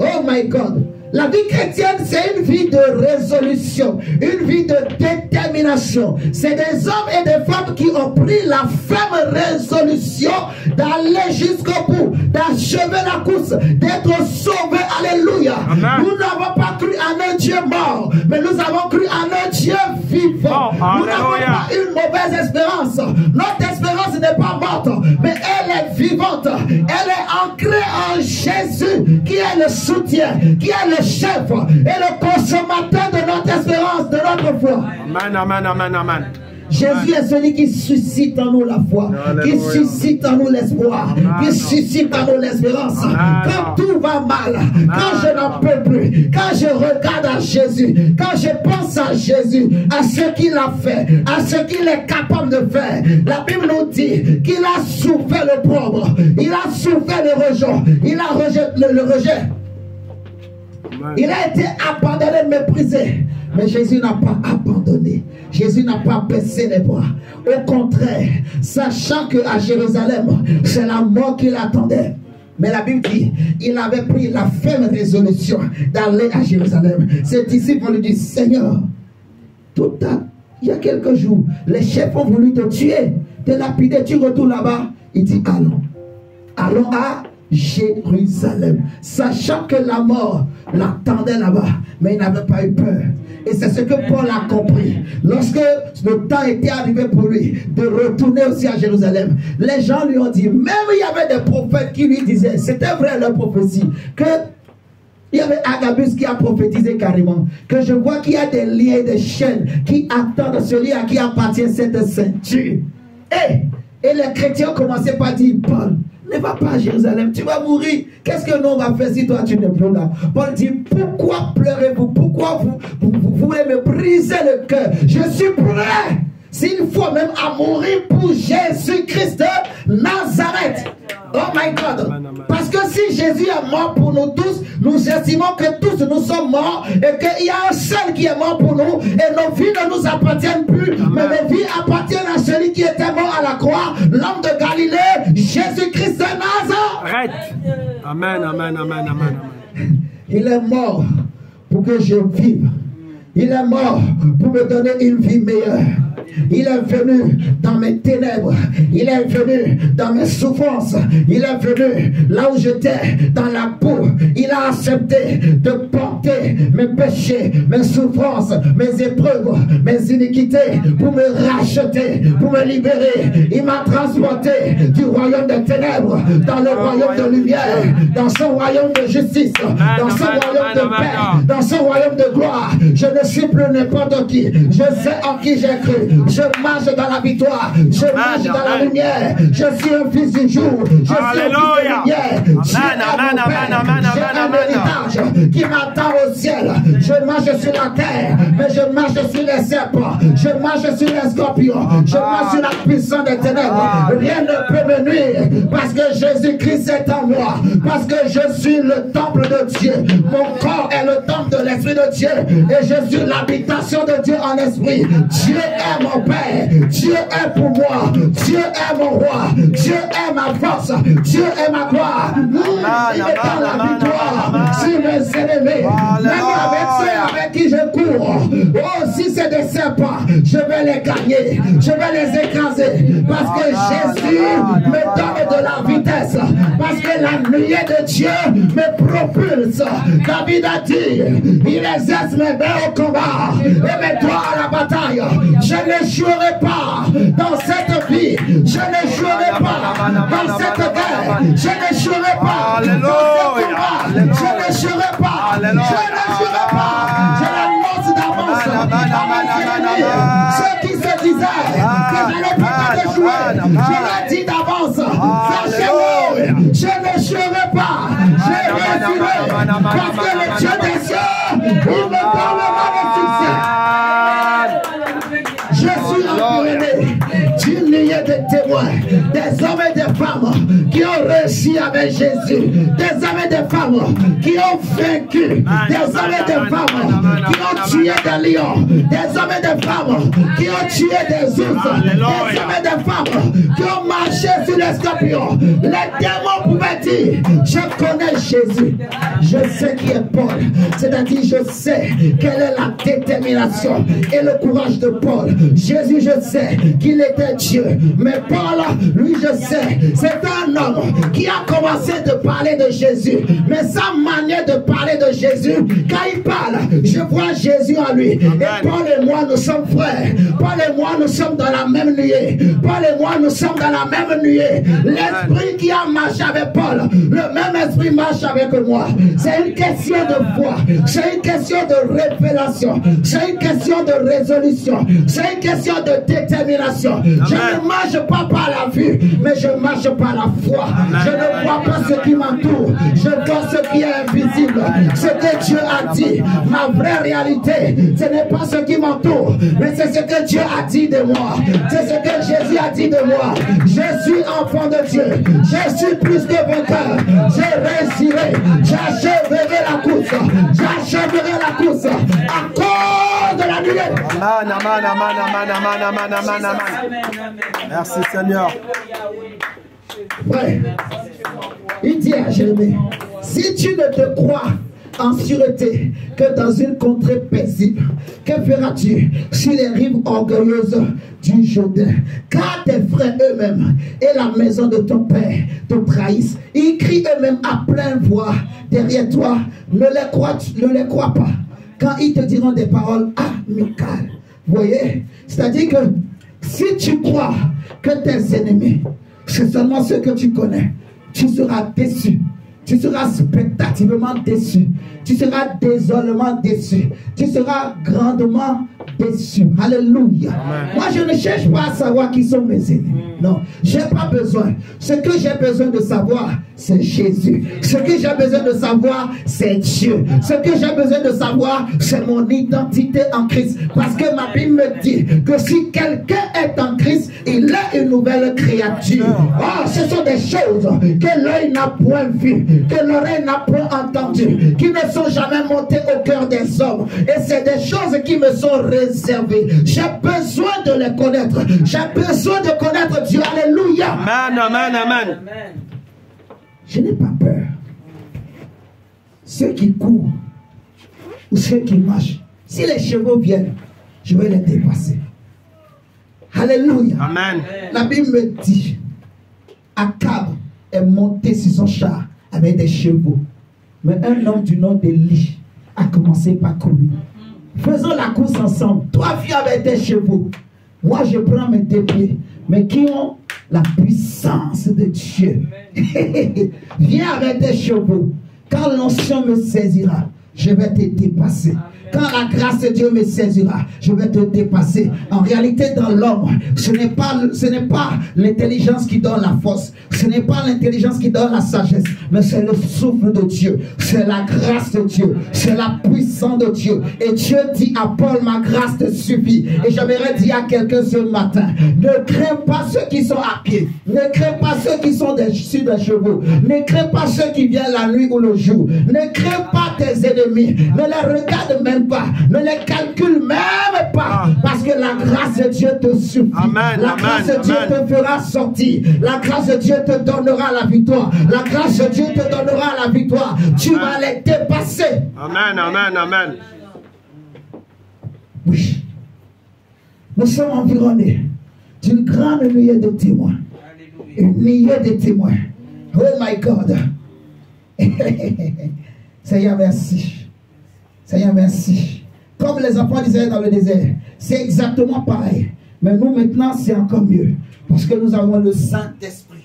Oh my God. La vie chrétienne, c'est une vie de résolution, une vie de détermination. C'est des hommes et des femmes qui ont pris la ferme résolution d'aller jusqu'au bout, d'achever la course, d'être sauvés. Alléluia. Nous n'avons pas cru en un Dieu mort, mais nous avons cru en un Dieu vivant. Nous n'avons pas une mauvaise espérance. Notre espérance n'est pas morte, mais elle est vivante. Elle est ancrée en Jésus, qui est le soutien, qui est le chef et le consommateur de notre espérance, de notre foi. Amen, amen, amen, amen. Jésus est celui qui suscite en nous la foi, qui suscite en nous l'espoir, qui suscite en nous l'espérance. Quand tout va mal, quand je n'en peux plus, quand je regarde à Jésus, quand je pense à Jésus, à ce qu'il a fait, à ce qu'il est capable de faire, la Bible nous dit qu'il a souffert le l'opprobre, il a souffert le rejet, il a rejeté le rejet. Il a été abandonné, méprisé. Mais Jésus n'a pas abandonné. Jésus n'a pas baissé les bras. Au contraire, sachant qu'à Jérusalem, c'est la mort qui l'attendait. Mais la Bible dit, il avait pris la ferme résolution d'aller à Jérusalem. Ses disciples lui disent, Seigneur, il y a quelques jours, les chefs ont voulu te tuer, te lapider, tu retournes là-bas. Il dit, allons. Allons à Jérusalem, sachant que la mort l'attendait là-bas, mais il n'avait pas eu peur. Et c'est ce que Paul a compris. Lorsque le temps était arrivé pour lui de retourner aussi à Jérusalem, les gens lui ont dit, même il y avait des prophètes qui lui disaient, c'était vrai leur prophétie, que il y avait Agabus qui a prophétisé carrément que je vois qu'il y a des liens et des chaînes qui attendent celui à qui appartient cette ceinture. Et les chrétiens commençaient par dire, Paul, ne va pas à Jérusalem, tu vas mourir. Qu'est-ce que nous on va faire si toi tu n'es plus là? Paul dit, pourquoi pleurez-vous? Pourquoi vous voulez me briser le cœur? Je suis prêt, s'il faut même à mourir pour Jésus-Christ de Nazareth. Oh my God. Parce que si Jésus est mort pour nous tous, nous estimons que tous nous sommes morts et qu'il y a un seul qui est mort pour nous et nos vies ne nous appartiennent plus. Mais nos vies appartiennent à celui qui était mort à la croix, l'homme de Galilée, Jésus-Christ de Nazareth. Amen, amen, amen, amen, amen. Il est mort pour que je vive. Il est mort pour me donner une vie meilleure. Il est venu dans mes ténèbres. Il est venu dans mes souffrances. Il est venu là où j'étais, dans la boue. Il a accepté de porter mes péchés, mes souffrances, mes épreuves, mes iniquités pour me racheter, pour me libérer. Il m'a transporté du royaume des ténèbres dans le royaume de lumière, dans son royaume de justice, dans son royaume de paix, dans son royaume de gloire. Je ne suis plus n'importe qui. Je sais en qui j'ai cru. Je marche dans la victoire. Je marche dans la lumière. Je suis un fils du jour. Je suis un fils de lumière. J'ai un héritage qui m'attend au ciel. Je marche sur la terre, mais je marche sur les serpents. Je marche sur les scorpions. Je marche sur la puissance des ténèbres. Rien ne peut me nuire parce que Jésus-Christ est en moi. Parce que je suis le temple de Dieu. Mon corps est le temple de l'Esprit de Dieu. Et je suis l'habitation de Dieu en esprit. Dieu est mon Père. Dieu est pour moi. Dieu est mon roi. Dieu est ma force. Dieu est ma gloire. Il est dans la victoire sur mes ennemis. Même avec ceux avec qui je cours. Oh, si c'est des serpents, je vais les gagner. Je vais les écraser. Parce que Jésus me donne de la vitesse. Parce que la nuée de Dieu me propulse. David a dit, il exerce mes mains au combat et mes doigts à la bataille. Je ne jouerai pas dans cette vie. Je ne jouerai pas dans cette guerre. Je ne jouerai pas dans ce combat. Je ne jouerai pas. Je ne jouerai pas. Je l'annonce d'avance à mes ennemis. Ceux qui se disaient que je n'allais pas jouer, je l'ai dit d'avance. Sachez-le, je ne jouerai pas. Je réussirai parce que le Dieu des cieux, il me donnera le succès. Je suis environné d'une lignée des témoins, des hommes et des femmes qui ont réussi avec Jésus, des hommes et des femmes qui ont vaincu, des hommes et des femmes qui ont tué des lions, des hommes et des femmes qui ont tué des ours, des hommes et des femmes qui ont marché sur les scorpions. Les démons pouvaient dire, je connais Jésus, je sais qui est Paul, c'est-à-dire je sais quelle est la détermination et le courage de Paul. Jésus, je sais qu'il était Dieu, mais Paul, lui, je sais, c'est un homme qui a commencé de parler de Jésus, mais sa manière de parler de Jésus, quand il parle, je vois Jésus en lui. Et Paul et moi, nous sommes frères. Paul et moi, nous sommes dans la même nuée. Paul et moi, nous sommes dans la même nuée. L'esprit qui a marché avec Paul, le même esprit marche avec moi. C'est une question de foi, c'est une question de révélation, c'est une question de résolution, c'est une question de détermination. Je ne marche pas par la vue, mais je marche par la foi. Je ne vois pas ce qui m'entoure, je vois ce qui est invisible, ce que Dieu a dit. Ma vraie réalité, ce n'est pas ce qui m'entoure, mais c'est ce que Dieu a dit de moi, c'est ce que Jésus a dit de moi. Je suis enfant de Dieu, je suis plus que vainqueur, je réussirai, j'achèverai la course, j'achèverai la course à cause de la nuée. Amen, amen, amen, amen, amen, amen, amen, amen. Merci Seigneur. Ouais. Il dit à Jérémie, si tu ne te crois en sûreté que dans une contrée paisible, que feras-tu sur les rives orgueilleuses du Jourdain? Car tes frères eux-mêmes et la maison de ton père te trahissent. Ils crient eux-mêmes à pleine voix derrière toi. Ne les crois pas quand ils te diront des paroles amicales. Vous voyez? C'est-à-dire que si tu crois que tes ennemis, c'est seulement ceux que tu connais, tu seras déçu. Tu seras spectativement déçu. Tu seras désolement déçu. Tu seras grandement déçu. Alléluia. Amen. Moi, je ne cherche pas à savoir qui sont mes ennemis. Non, je n'ai pas besoin. Ce que j'ai besoin de savoir, c'est Jésus. Ce que j'ai besoin de savoir, c'est Dieu. Ce que j'ai besoin de savoir, c'est mon identité en Christ. Parce que ma Bible me dit que si quelqu'un est en Christ, il est une nouvelle créature. Oh, ce sont des choses que l'œil n'a point vues, que l'oreille n'a point entendues, qui ne sont jamais montées au cœur des hommes. Et c'est des choses qui me sont réservées. J'ai besoin de les connaître. J'ai besoin de connaître Dieu. Alléluia. Amen, amen, amen. Je n'ai pas peur. Ceux qui courent ou ceux qui marchent, si les chevaux viennent, je vais les dépasser. Alléluia. Amen. La Bible me dit, Akab est monté sur son char avec des chevaux. Mais un homme du nom d'Élie a commencé par courir. Faisons la course ensemble. Toi, viens avec tes chevaux. Moi, je prends mes deux pieds. Mais qui ont la puissance de Dieu. Viens avec tes chevaux. Quand l'onction me saisira, je vais te dépasser. Quand la grâce de Dieu me saisira, je vais te dépasser. En réalité, dans l'homme, ce n'est pas l'intelligence qui donne la force. Ce n'est pas l'intelligence qui donne la sagesse. Mais c'est le souffle de Dieu. C'est la grâce de Dieu. C'est la puissance de Dieu. Et Dieu dit à Paul, ma grâce te suffit. Et j'aimerais dire à quelqu'un ce matin, ne crains pas ceux qui sont à pied. Ne crains pas ceux qui sont sur des chevaux. Ne crains pas ceux qui viennent la nuit ou le jour. Ne crains pas tes ennemis. Ne les regarde même pas, ne les calcule même pas, parce que la grâce de Dieu te suffit. Amen, la grâce de Dieu te fera sortir. La grâce de Dieu te donnera la victoire. La grâce de Dieu te donnera la victoire. Tu vas les dépasser. Amen, amen, amen. Oui. Nous sommes environnés d'une grande nuée de témoins. Une nuée de témoins. Oh my God. Seigneur, merci. Seigneur, merci. Comme les enfants d'Israël dans le désert, c'est exactement pareil. Mais nous, maintenant, c'est encore mieux. Parce que nous avons le Saint-Esprit.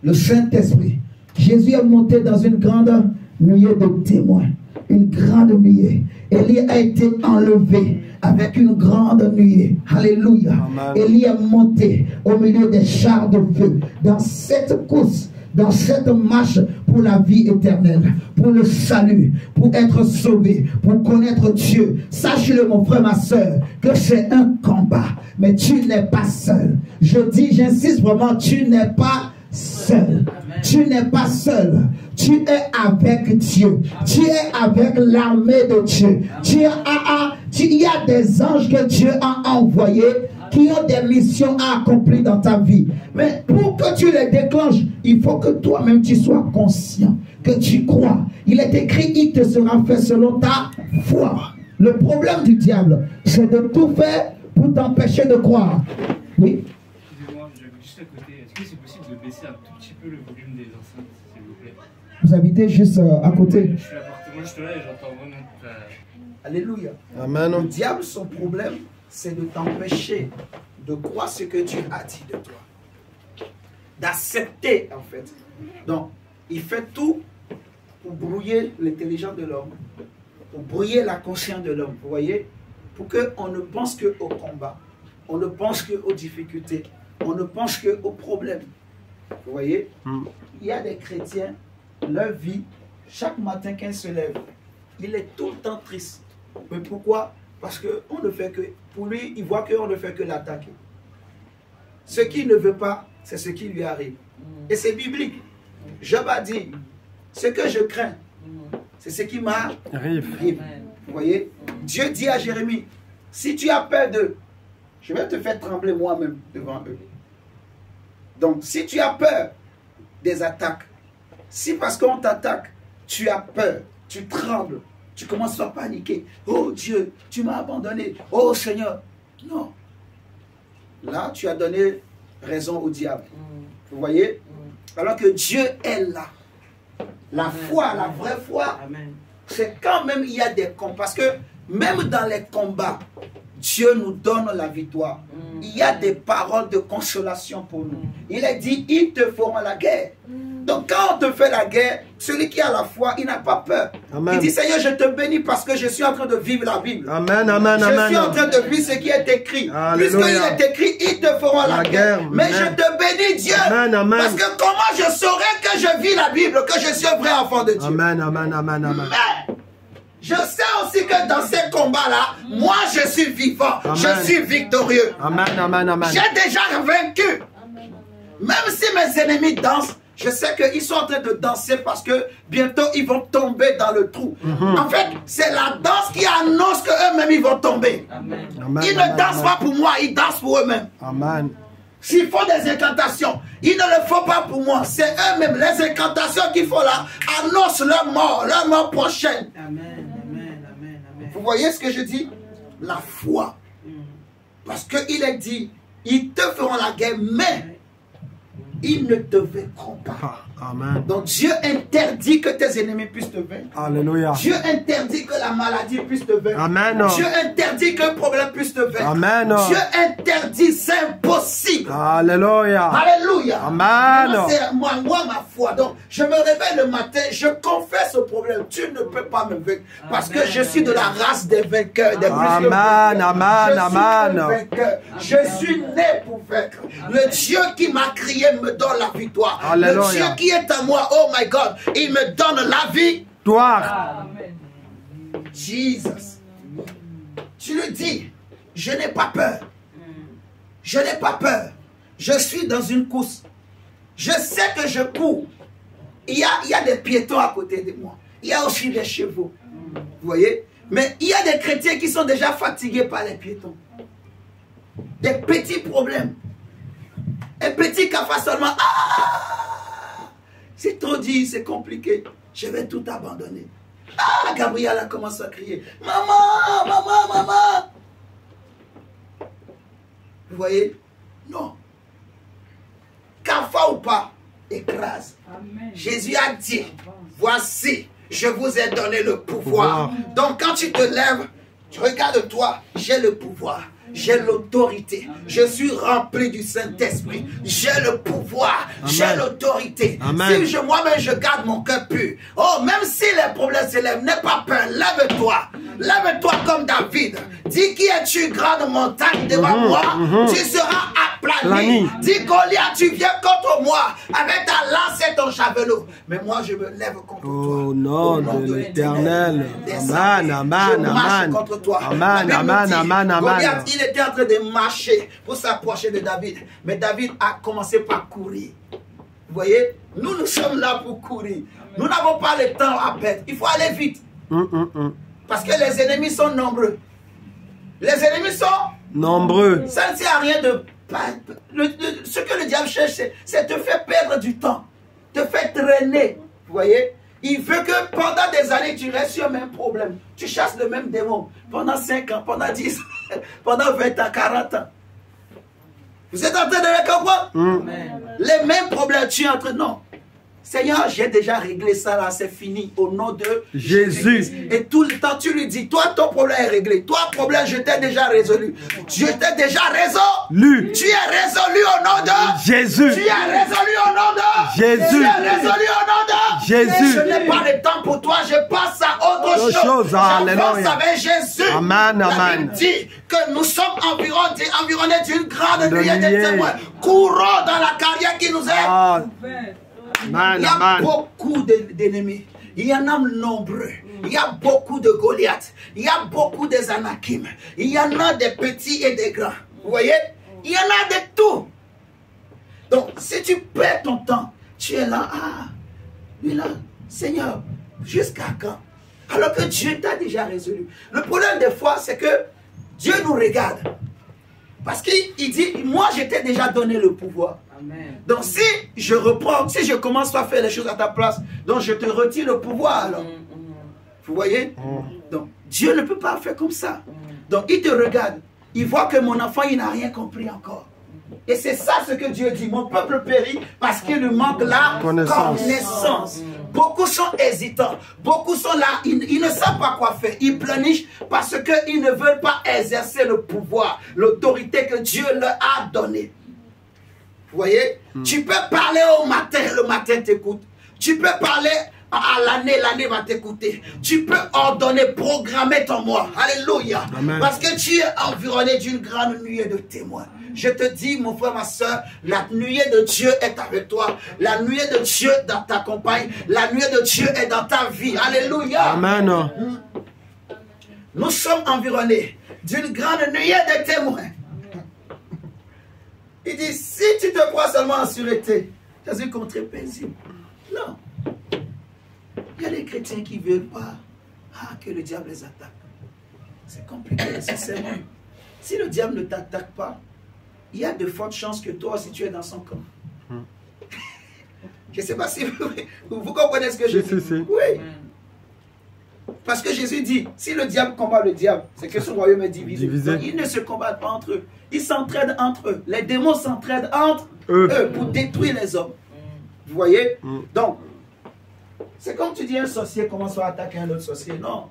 Le Saint-Esprit. Jésus est monté dans une grande nuée de témoins. Une grande nuée. Élie a été enlevé avec une grande nuée. Alléluia. Élie est monté au milieu des chars de feu. Dans cette course, dans cette marche pour la vie éternelle, pour le salut, pour être sauvé, pour connaître Dieu. Sache-le, mon frère, ma soeur, que c'est un combat, mais tu n'es pas seul. Je dis, j'insiste vraiment, tu n'es pas seul. Tu n'es pas seul. Tu es avec Dieu. Tu es avec l'armée de Dieu. Il y a des anges que Dieu a envoyés qui ont des missions à accomplir dans ta vie. Mais pour que tu les déclenches, il faut que toi-même tu sois conscient, que tu crois. Il est écrit, il te sera fait selon ta foi. Le problème du diable, c'est de tout faire pour t'empêcher de croire. Oui. Excusez-moi, j'avais juste à côté. Est-ce que c'est possible de baisser un tout petit peu le volume des enceintes, s'il vous plaît? Vous habitez juste à côté. Je suis à l'appartement, je suis là et j'entends vraiment. Alléluia. Amen. Le diable, son problème, c'est de t'empêcher de croire ce que Dieu a dit de toi. D'accepter, en fait. Donc, il fait tout pour brouiller l'intelligence de l'homme, pour brouiller la conscience de l'homme, vous voyez, pour qu'on ne pense qu'au combat, on ne pense qu'aux difficultés, on ne pense qu'aux problèmes. Vous voyez, il y a des chrétiens, leur vie, chaque matin quand ils se lèvent, il est tout le temps triste. Mais pourquoi? Parce qu'on ne fait que, pour lui, il voit qu'on ne fait que l'attaquer. Ce qu'il ne veut pas, c'est ce qui lui arrive. Et c'est biblique. Job a dit, ce que je crains, c'est ce qui m'arrive. Vous voyez? Dieu dit à Jérémie, si tu as peur d'eux, je vais te faire trembler moi-même devant eux. Donc, si tu as peur des attaques, si parce qu'on t'attaque, tu as peur, tu trembles, tu commences à paniquer. Oh Dieu, tu m'as abandonné. Oh Seigneur. Non. Là, tu as donné raison au diable. Vous voyez? Alors que Dieu est là. La foi, la vraie foi, c'est quand même il y a des combats. Parce que même dans les combats, Dieu nous donne la victoire. Il y a des paroles de consolation pour nous. Il a dit, ils te feront la guerre. Donc quand on te fait la guerre, celui qui a la foi, il n'a pas peur. Amen. Il dit, Seigneur, je te bénis parce que je suis en train de vivre la Bible. Amen, amen, Je amen. suis en train de vivre ce qui est écrit. Alléluia. Puisqu'il est écrit, ils te feront la guerre. Mais Amen. je te bénis, Dieu. Amen, amen. Parce que comment je saurais que je vis la Bible, que je suis un vrai enfant de Dieu. Amen, amen, amen, amen. Mais je sais aussi que dans ces combats-là, moi je suis vivant. Amen. Je suis victorieux. Amen, amen, amen. J'ai déjà vaincu. Même si mes ennemis dansent, je sais qu'ils sont en train de danser parce que bientôt ils vont tomber dans le trou. En fait, c'est la danse qui annonce qu'eux-mêmes ils vont tomber. Amen. Amen, Ils amen, ne dansent amen. pas pour moi, ils dansent pour eux-mêmes. Amen. S'ils font des incantations, ils ne le font pas pour moi. C'est eux-mêmes. Les incantations qu'ils font là annoncent leur mort prochaine. Amen, amen, amen, amen. Vous voyez ce que je dis? La foi. Parce qu'il est dit, ils te feront la guerre, mais ils ne te vaincront pas. Ah, amen. Donc Dieu interdit que tes ennemis puissent te vaincre. Alléluia. Dieu interdit que la maladie puisse te vaincre. Amen. Dieu interdit que le problème puisse te vaincre. Amen. Dieu interdit, c'est impossible. Alléluia. Alléluia. Amen. C'est moi, ma foi. Donc, je me réveille le matin, je confesse au problème. Tu ne peux pas me vaincre. Parce que je suis de la race des vainqueurs. Des Amen, amen, amen. Je suis né pour vaincre. Le Dieu qui m'a crié me donne la victoire. Alléluia. Le Dieu qui est en moi, oh my God, il me donne la vie. Gloire. Jesus. Tu le dis, je n'ai pas peur. Je n'ai pas peur. Je suis dans une course. Je sais que je cours. Il y a des piétons à côté de moi. Il y a aussi des chevaux. Vous voyez? Mais il y a des chrétiens qui sont déjà fatigués par les piétons. Des petits problèmes. Un petit cafard seulement. Ah! C'est trop dit, c'est compliqué. Je vais tout abandonner. Ah, Gabriel a commencé à crier. Maman, maman, maman. Vous voyez? Non. Cafard ou pas, écrase. Amen. Jésus a dit, voici, je vous ai donné le pouvoir. Donc quand tu te lèves, tu regardes toi, j'ai le pouvoir. J'ai l'autorité. Je suis rempli du Saint-Esprit. J'ai le pouvoir. J'ai l'autorité. Si moi-même je garde mon cœur pur. Oh, même si les problèmes s'élèvent, n'aie pas peur. Lève-toi. Lève-toi comme David. Dis qui es-tu, grande montagne devant moi? Tu seras aplani. Dis Goliath, tu viens contre moi avec ta lance et ton javelot. Mais moi, je me lève contre toi. Au nom de l'Éternel. Amen, amen, amen. Contre toi. Amen, amen, amen, amen. Goliath, il était en train de marcher pour s'approcher de David. Mais David a commencé par courir. Vous voyez, nous sommes là pour courir. Nous n'avons pas le temps à perdre. Il faut aller vite. Parce que les ennemis sont nombreux. Les ennemis sont nombreux. Ça ne sert à rien de... ce que le diable cherche, c'est te faire perdre du temps. Te faire traîner. Vous voyez? Il veut que pendant des années, tu restes sur le même problème. Tu chasses le même démon. Pendant 5 ans, pendant 10 ans, pendant 20 ans, 40 ans. Vous êtes en train de le comprendre? Les mêmes problèmes, tu es en train de... Non. Seigneur, j'ai déjà réglé ça là, c'est fini. Au nom de Jésus. Et tout le temps, tu lui dis, toi, ton problème est réglé. Toi, problème, je t'ai déjà résolu. Je t'ai déjà résolu. Tu es résolu au nom de Jésus. Tu es résolu au nom de Jésus. Tu es résolu au nom de Jésus. Et je n'ai pas le temps pour toi, je passe à autre chose. J'avance avec Jésus. Amen, amen. La Bible dit que nous sommes environnés d'une grande nuée de témoins. Courons dans la carrière qui nous est. Man, il y a beaucoup d'ennemis. Il y en a nombreux. Il y a beaucoup de Goliath. Il y a beaucoup des Anakim. Il y en a des petits et des grands. Vous voyez? Il y en a de tout. Donc, si tu perds ton temps, tu es là. Ah, lui là, Seigneur, jusqu'à quand? Alors que Dieu t'a déjà résolu. Le problème des fois, c'est que Dieu nous regarde. Parce qu'il dit, moi, je t'ai déjà donné le pouvoir. Amen. Donc si je reprends, si je commence à faire les choses à ta place, donc je te retire le pouvoir alors. Vous voyez? Donc Dieu ne peut pas faire comme ça. Donc il te regarde, il voit que mon enfant, il n'a rien compris encore. Et c'est ça ce que Dieu dit, mon peuple périt parce qu'il lui manque la connaissance. Beaucoup sont hésitants, beaucoup sont là, ils ne savent pas quoi faire, ils pleurnichent parce qu'ils ne veulent pas exercer le pouvoir, l'autorité que Dieu leur a donnée. Vous voyez? Tu peux parler au matin, le matin t'écoute. Tu peux parler à l'année, l'année va t'écouter. Tu peux ordonner, programmer ton mois. Alléluia. Amen. Parce que tu es environné d'une grande nuée de témoins. Je te dis, mon frère, ma soeur, la nuée de Dieu est avec toi. La nuée de Dieu t'accompagne. La nuée de Dieu est dans ta vie. Alléluia. Amen. Nous sommes environnés d'une grande nuée de témoins. Il dit, si tu te crois seulement en sûreté, Jésus contre paisible. Non. Il y a des chrétiens qui ne veulent pas que le diable les attaque. C'est compliqué, sincèrement. Si le diable ne t'attaque pas, il y a de fortes chances que toi aussi tu es dans son camp. Je ne sais pas si vous comprenez ce que je dis. Oui. Parce que Jésus dit, si le diable combat le diable, c'est que son royaume est divisé. Donc, ils ne se combattent pas entre eux. Ils s'entraident entre eux. Les démons s'entraident entre eux pour détruire les hommes. Vous voyez? Donc, c'est comme tu dis un sorcier commence à attaquer un autre sorcier. Non.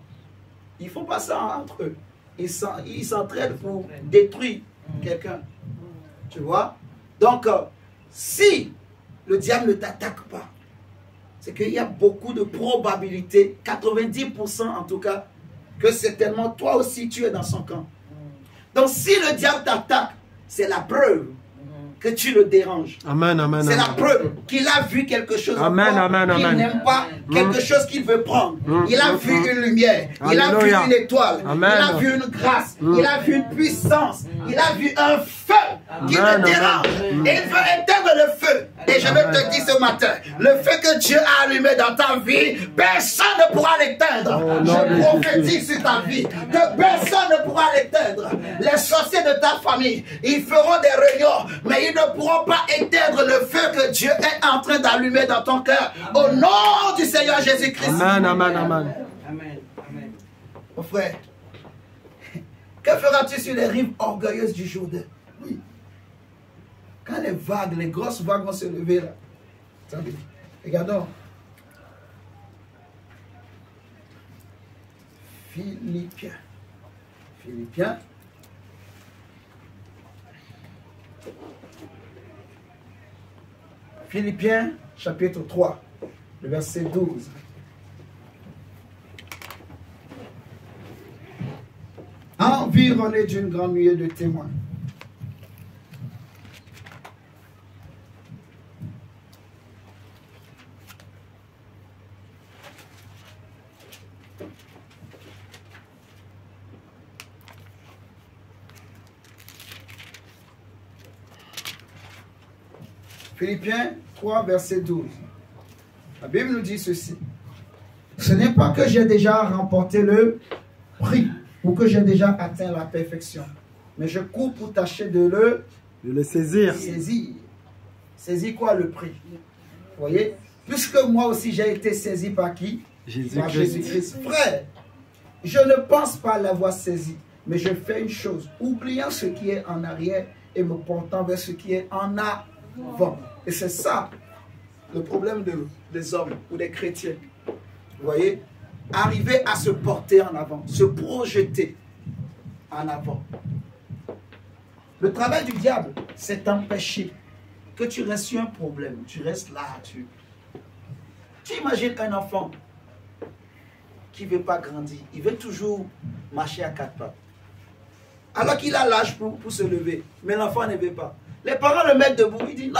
Ils ne font pas ça entre eux. Ils s'entraident pour détruire quelqu'un. Tu vois? Donc, si le diable ne t'attaque pas, c'est qu'il y a beaucoup de probabilités, 90% en tout cas, que certainement toi aussi tu es dans son camp. Donc si le diable t'attaque, c'est la preuve que tu le déranges. Amen, amen. C'est la preuve qu'il a vu quelque chose qu'il n'aime pas, quelque chose qu'il veut prendre. Il a vu une lumière, il a vu une étoile, il a vu une grâce, il a vu une puissance, il a vu un feu qui te dérange. Et il veut éteindre le feu. Et je vais te dire ce matin, le feu que Dieu a allumé dans ta vie, personne ne pourra l'éteindre. Je prophétise sur ta vie que personne ne pourra l'éteindre. Les sorciers de ta famille, ils feront des réunions, mais ils ne pourront pas éteindre le feu que Dieu est en train d'allumer dans ton cœur. Au nom du Seigneur Jésus-Christ. Amen, amen, amen. Amen, amen. Mon frère, que feras-tu sur les rives orgueilleuses du Jourdain? Oui. Quand les vagues, les grosses vagues vont se lever là. Attendez, regardons. Philippiens. Philippiens. Philippiens, chapitre 3, le verset 12. Environné d'une grande nuée de témoins. Philippiens 3, verset 12. La Bible nous dit ceci. Ce n'est pas que j'ai déjà remporté le prix ou que j'ai déjà atteint la perfection, mais je cours pour tâcher de le saisir. Saisir quoi, le prix? Vous voyez? Puisque moi aussi j'ai été saisi par qui? Par Jésus-Christ. Frère, je ne pense pas l'avoir saisi, mais je fais une chose, oubliant ce qui est en arrière et me portant vers ce qui est en avant. Et c'est ça le problème des hommes ou des chrétiens. Vous voyez? Arriver à se porter en avant, se projeter en avant. Le travail du diable, c'est d'empêcher que tu restes sur un problème. Tu restes là. Tu imagines un enfant qui ne veut pas grandir. Il veut toujours marcher à quatre pattes. Alors qu'il a l'âge pour se lever. Mais l'enfant ne veut pas. Les parents le mettent debout. Il dit non.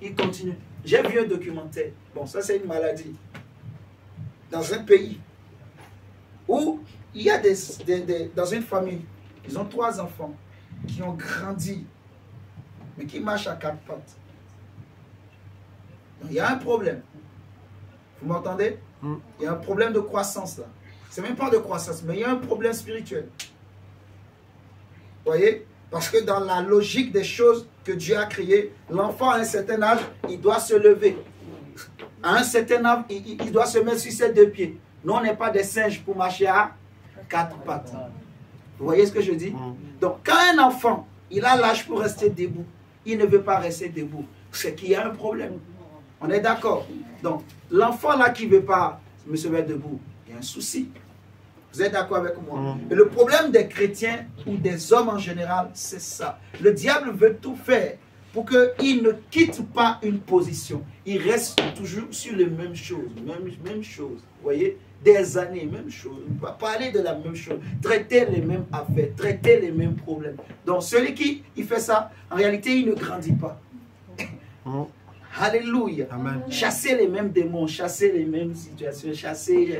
Il continue. J'ai vu un documentaire. Bon, ça c'est une maladie. Dans un pays où il y a dans une famille, ils ont 3 enfants qui ont grandi, mais qui marchent à 4 pattes. Donc, il y a un problème. Vous m'entendez? Il y a un problème de croissance là. C'est même pas de croissance, mais il y a un problème spirituel. Vous voyez? Parce que dans la logique des choses que Dieu a créées, l'enfant à un certain âge, il doit se lever. À un certain âge, il doit se mettre sur ses 2 pieds. Nous, on n'est pas des singes pour marcher à 4 pattes. Vous voyez ce que je dis? Donc, quand un enfant, il a l'âge pour rester debout, il ne veut pas rester debout, c'est qu'il y a un problème. On est d'accord? Donc, l'enfant là qui ne veut pas se mettre debout, il y a un souci. Vous êtes d'accord avec moi? Et le problème des chrétiens ou des hommes en général, c'est ça. Le diable veut tout faire pour qu'il ne quitte pas une position. Il reste toujours sur les mêmes choses. Même chose. Vous voyez? Des années, même chose. On va parler de la même chose. Traiter les mêmes affaires. Traiter les mêmes problèmes. Donc celui qui fait ça, en réalité, il ne grandit pas. Alléluia. Amen. Chasser les mêmes démons, chasser les mêmes situations, chasser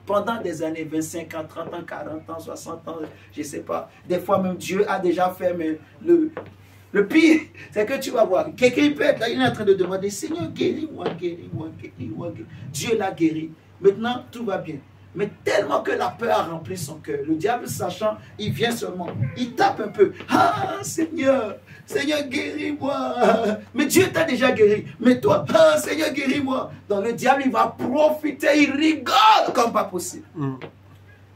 pendant des années, 25 ans, 30 ans, 40 ans, 60 ans, je ne sais pas. Des fois même Dieu a déjà fait, mais le pire, c'est que tu vas voir, quelqu'un peut être là, il est en train de demander, Seigneur, guéris-moi, guéris-moi, guéris-moi. Dieu l'a guéri. Maintenant, tout va bien. Mais tellement que la peur a rempli son cœur, le diable sachant, il vient seulement, il tape un peu. Ah, Seigneur, Seigneur, guéris-moi. Mais Dieu t'a déjà guéri. Mais toi, ah, Seigneur, guéris-moi. Donc le diable, il va profiter, il rigole comme pas possible.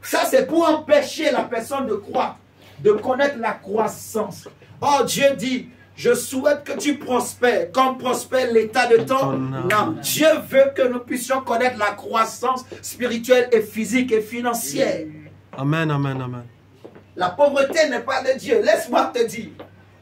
Ça, c'est pour empêcher la personne de croître, de connaître la croissance. Oh, Dieu dit, je souhaite que tu prospères, comme prospère l'état de ton âme. Dieu veut que nous puissions connaître la croissance spirituelle et physique et financière. Amen, amen, amen. La pauvreté n'est pas de Dieu. Laisse-moi te dire.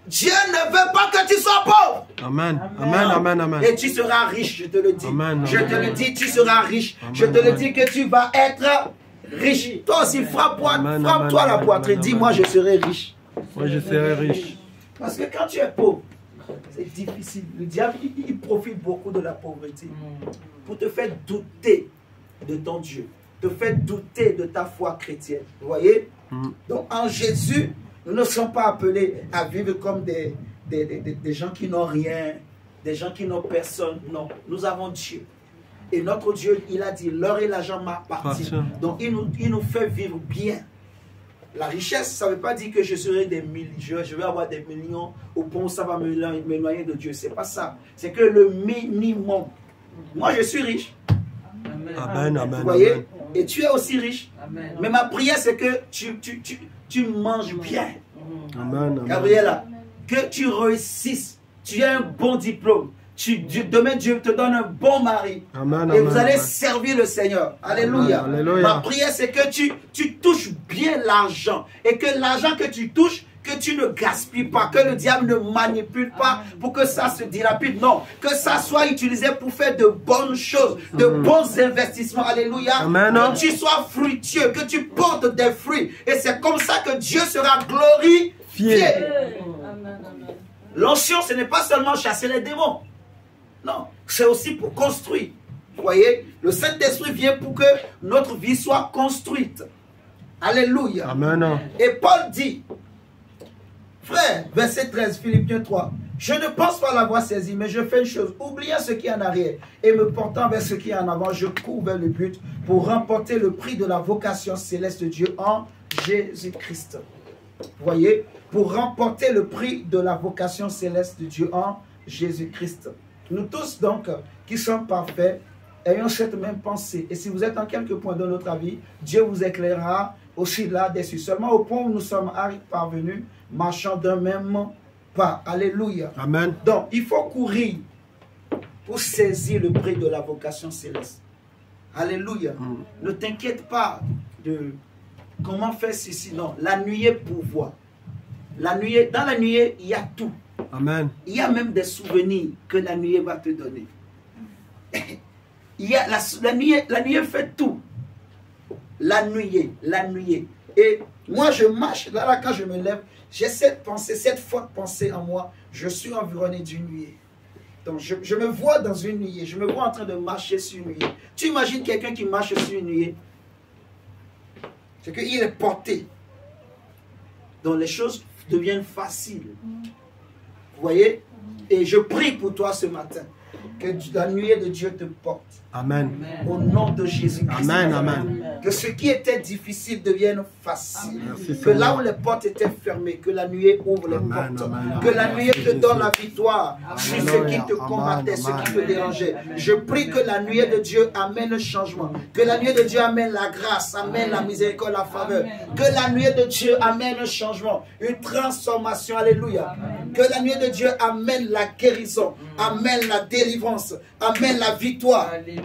Dieu ne veut pas que tu sois pauvre. Amen, amen, amen, amen. Et tu seras riche, je te le dis. Amen, je te le dis, tu seras riche. Amen, je te le amen. dis que tu vas être riche. Toi aussi, frappe-toi la poitrine. Dis-moi, je serai riche. Moi, je serai riche. Parce que quand tu es pauvre, c'est difficile. Le diable, il profite beaucoup de la pauvreté pour te faire douter de ton Dieu, te faire douter de ta foi chrétienne. Vous voyez? Donc, en Jésus, nous ne sommes pas appelés à vivre comme des gens qui n'ont rien, des gens qui n'ont personne. Non, nous avons Dieu. Et notre Dieu, il a dit, l'or et l'argent m'appartiennent. Donc, il nous fait vivre bien. La richesse, ça ne veut pas dire que je serai des millions, je vais avoir des millions au point où ça va m'éloigner de Dieu. Ce n'est pas ça. C'est que le minimum. Moi, je suis riche. Amen, amen. Vous voyez? Amen. Et tu es aussi riche. Amen. Mais ma prière, c'est que tu manges bien. Amen, amen. Gabriela, que tu réussisses. Tu as un bon diplôme. Demain, Dieu te donne un bon mari. Amen, et amen, vous allez amen. servir le Seigneur. Alléluia. Amen, alléluia. Ma prière, c'est que tu touches bien l'argent. Et que l'argent que tu touches, que tu ne gaspilles pas. Que le diable ne manipule pas pour que ça se dilapide. Non. Que ça soit utilisé pour faire de bonnes choses. De bons investissements. Alléluia. Amen. Que tu sois fructueux. Que tu portes des fruits. Et c'est comme ça que Dieu sera glorifié. L'onction, ce n'est pas seulement chasser les démons. Non, c'est aussi pour construire. Vous voyez, le Saint-Esprit vient pour que notre vie soit construite. Alléluia. Amen. Et Paul dit, frère, verset 13, Philippiens 3, Je ne pense pas l'avoir saisi, mais je fais une chose. Oubliant ce qui est en arrière et me portant vers ce qui est en avant, je cours vers le but pour remporter le prix de la vocation céleste de Dieu en Jésus-Christ. Vous voyez? Pour remporter le prix de la vocation céleste de Dieu en Jésus-Christ. Nous tous donc, qui sommes parfaits, ayons cette même pensée. Et si vous êtes en quelques points de notre vie, Dieu vous éclairera aussi là-dessus. Seulement au point où nous sommes parvenus, marchant d'un même pas. Alléluia. Amen. Donc, il faut courir pour saisir le prix de la vocation céleste. Alléluia. Ne t'inquiète pas de comment faire ceci. Non, la nuée pourvoit. Dans la nuée, il y a tout. Amen. Il y a même des souvenirs que la nuée va te donner. Il y a la nuée fait tout. La nuée. Et moi, je marche. Là, quand je me lève, j'ai cette pensée, cette forte pensée en moi. Je suis environné d'une nuée. Donc, je me vois dans une nuée. Je me vois en train de marcher sur une nuée. Tu imagines quelqu'un qui marche sur une nuée? C'est qu'il est porté. Donc, les choses deviennent faciles. Vous voyez? Et je prie pour toi ce matin. Que la nuée de Dieu te porte. Amen. Au nom de Jésus-Christ. Amen, amen. Que ce qui était difficile devienne facile. Merci, que là où les portes étaient fermées, que la nuée ouvre les portes. Amen. Que la nuée te donne la victoire sur ce qui te combattait, ce qui te dérangeait. Je prie que la nuée de Dieu amène le changement. Que la nuée de Dieu amène la grâce, amène la miséricorde, la faveur. Que la nuée de Dieu amène le changement, une transformation. Alléluia. Que la nuée de Dieu amène la guérison, amène la délivrance, amène la victoire. Alléluia.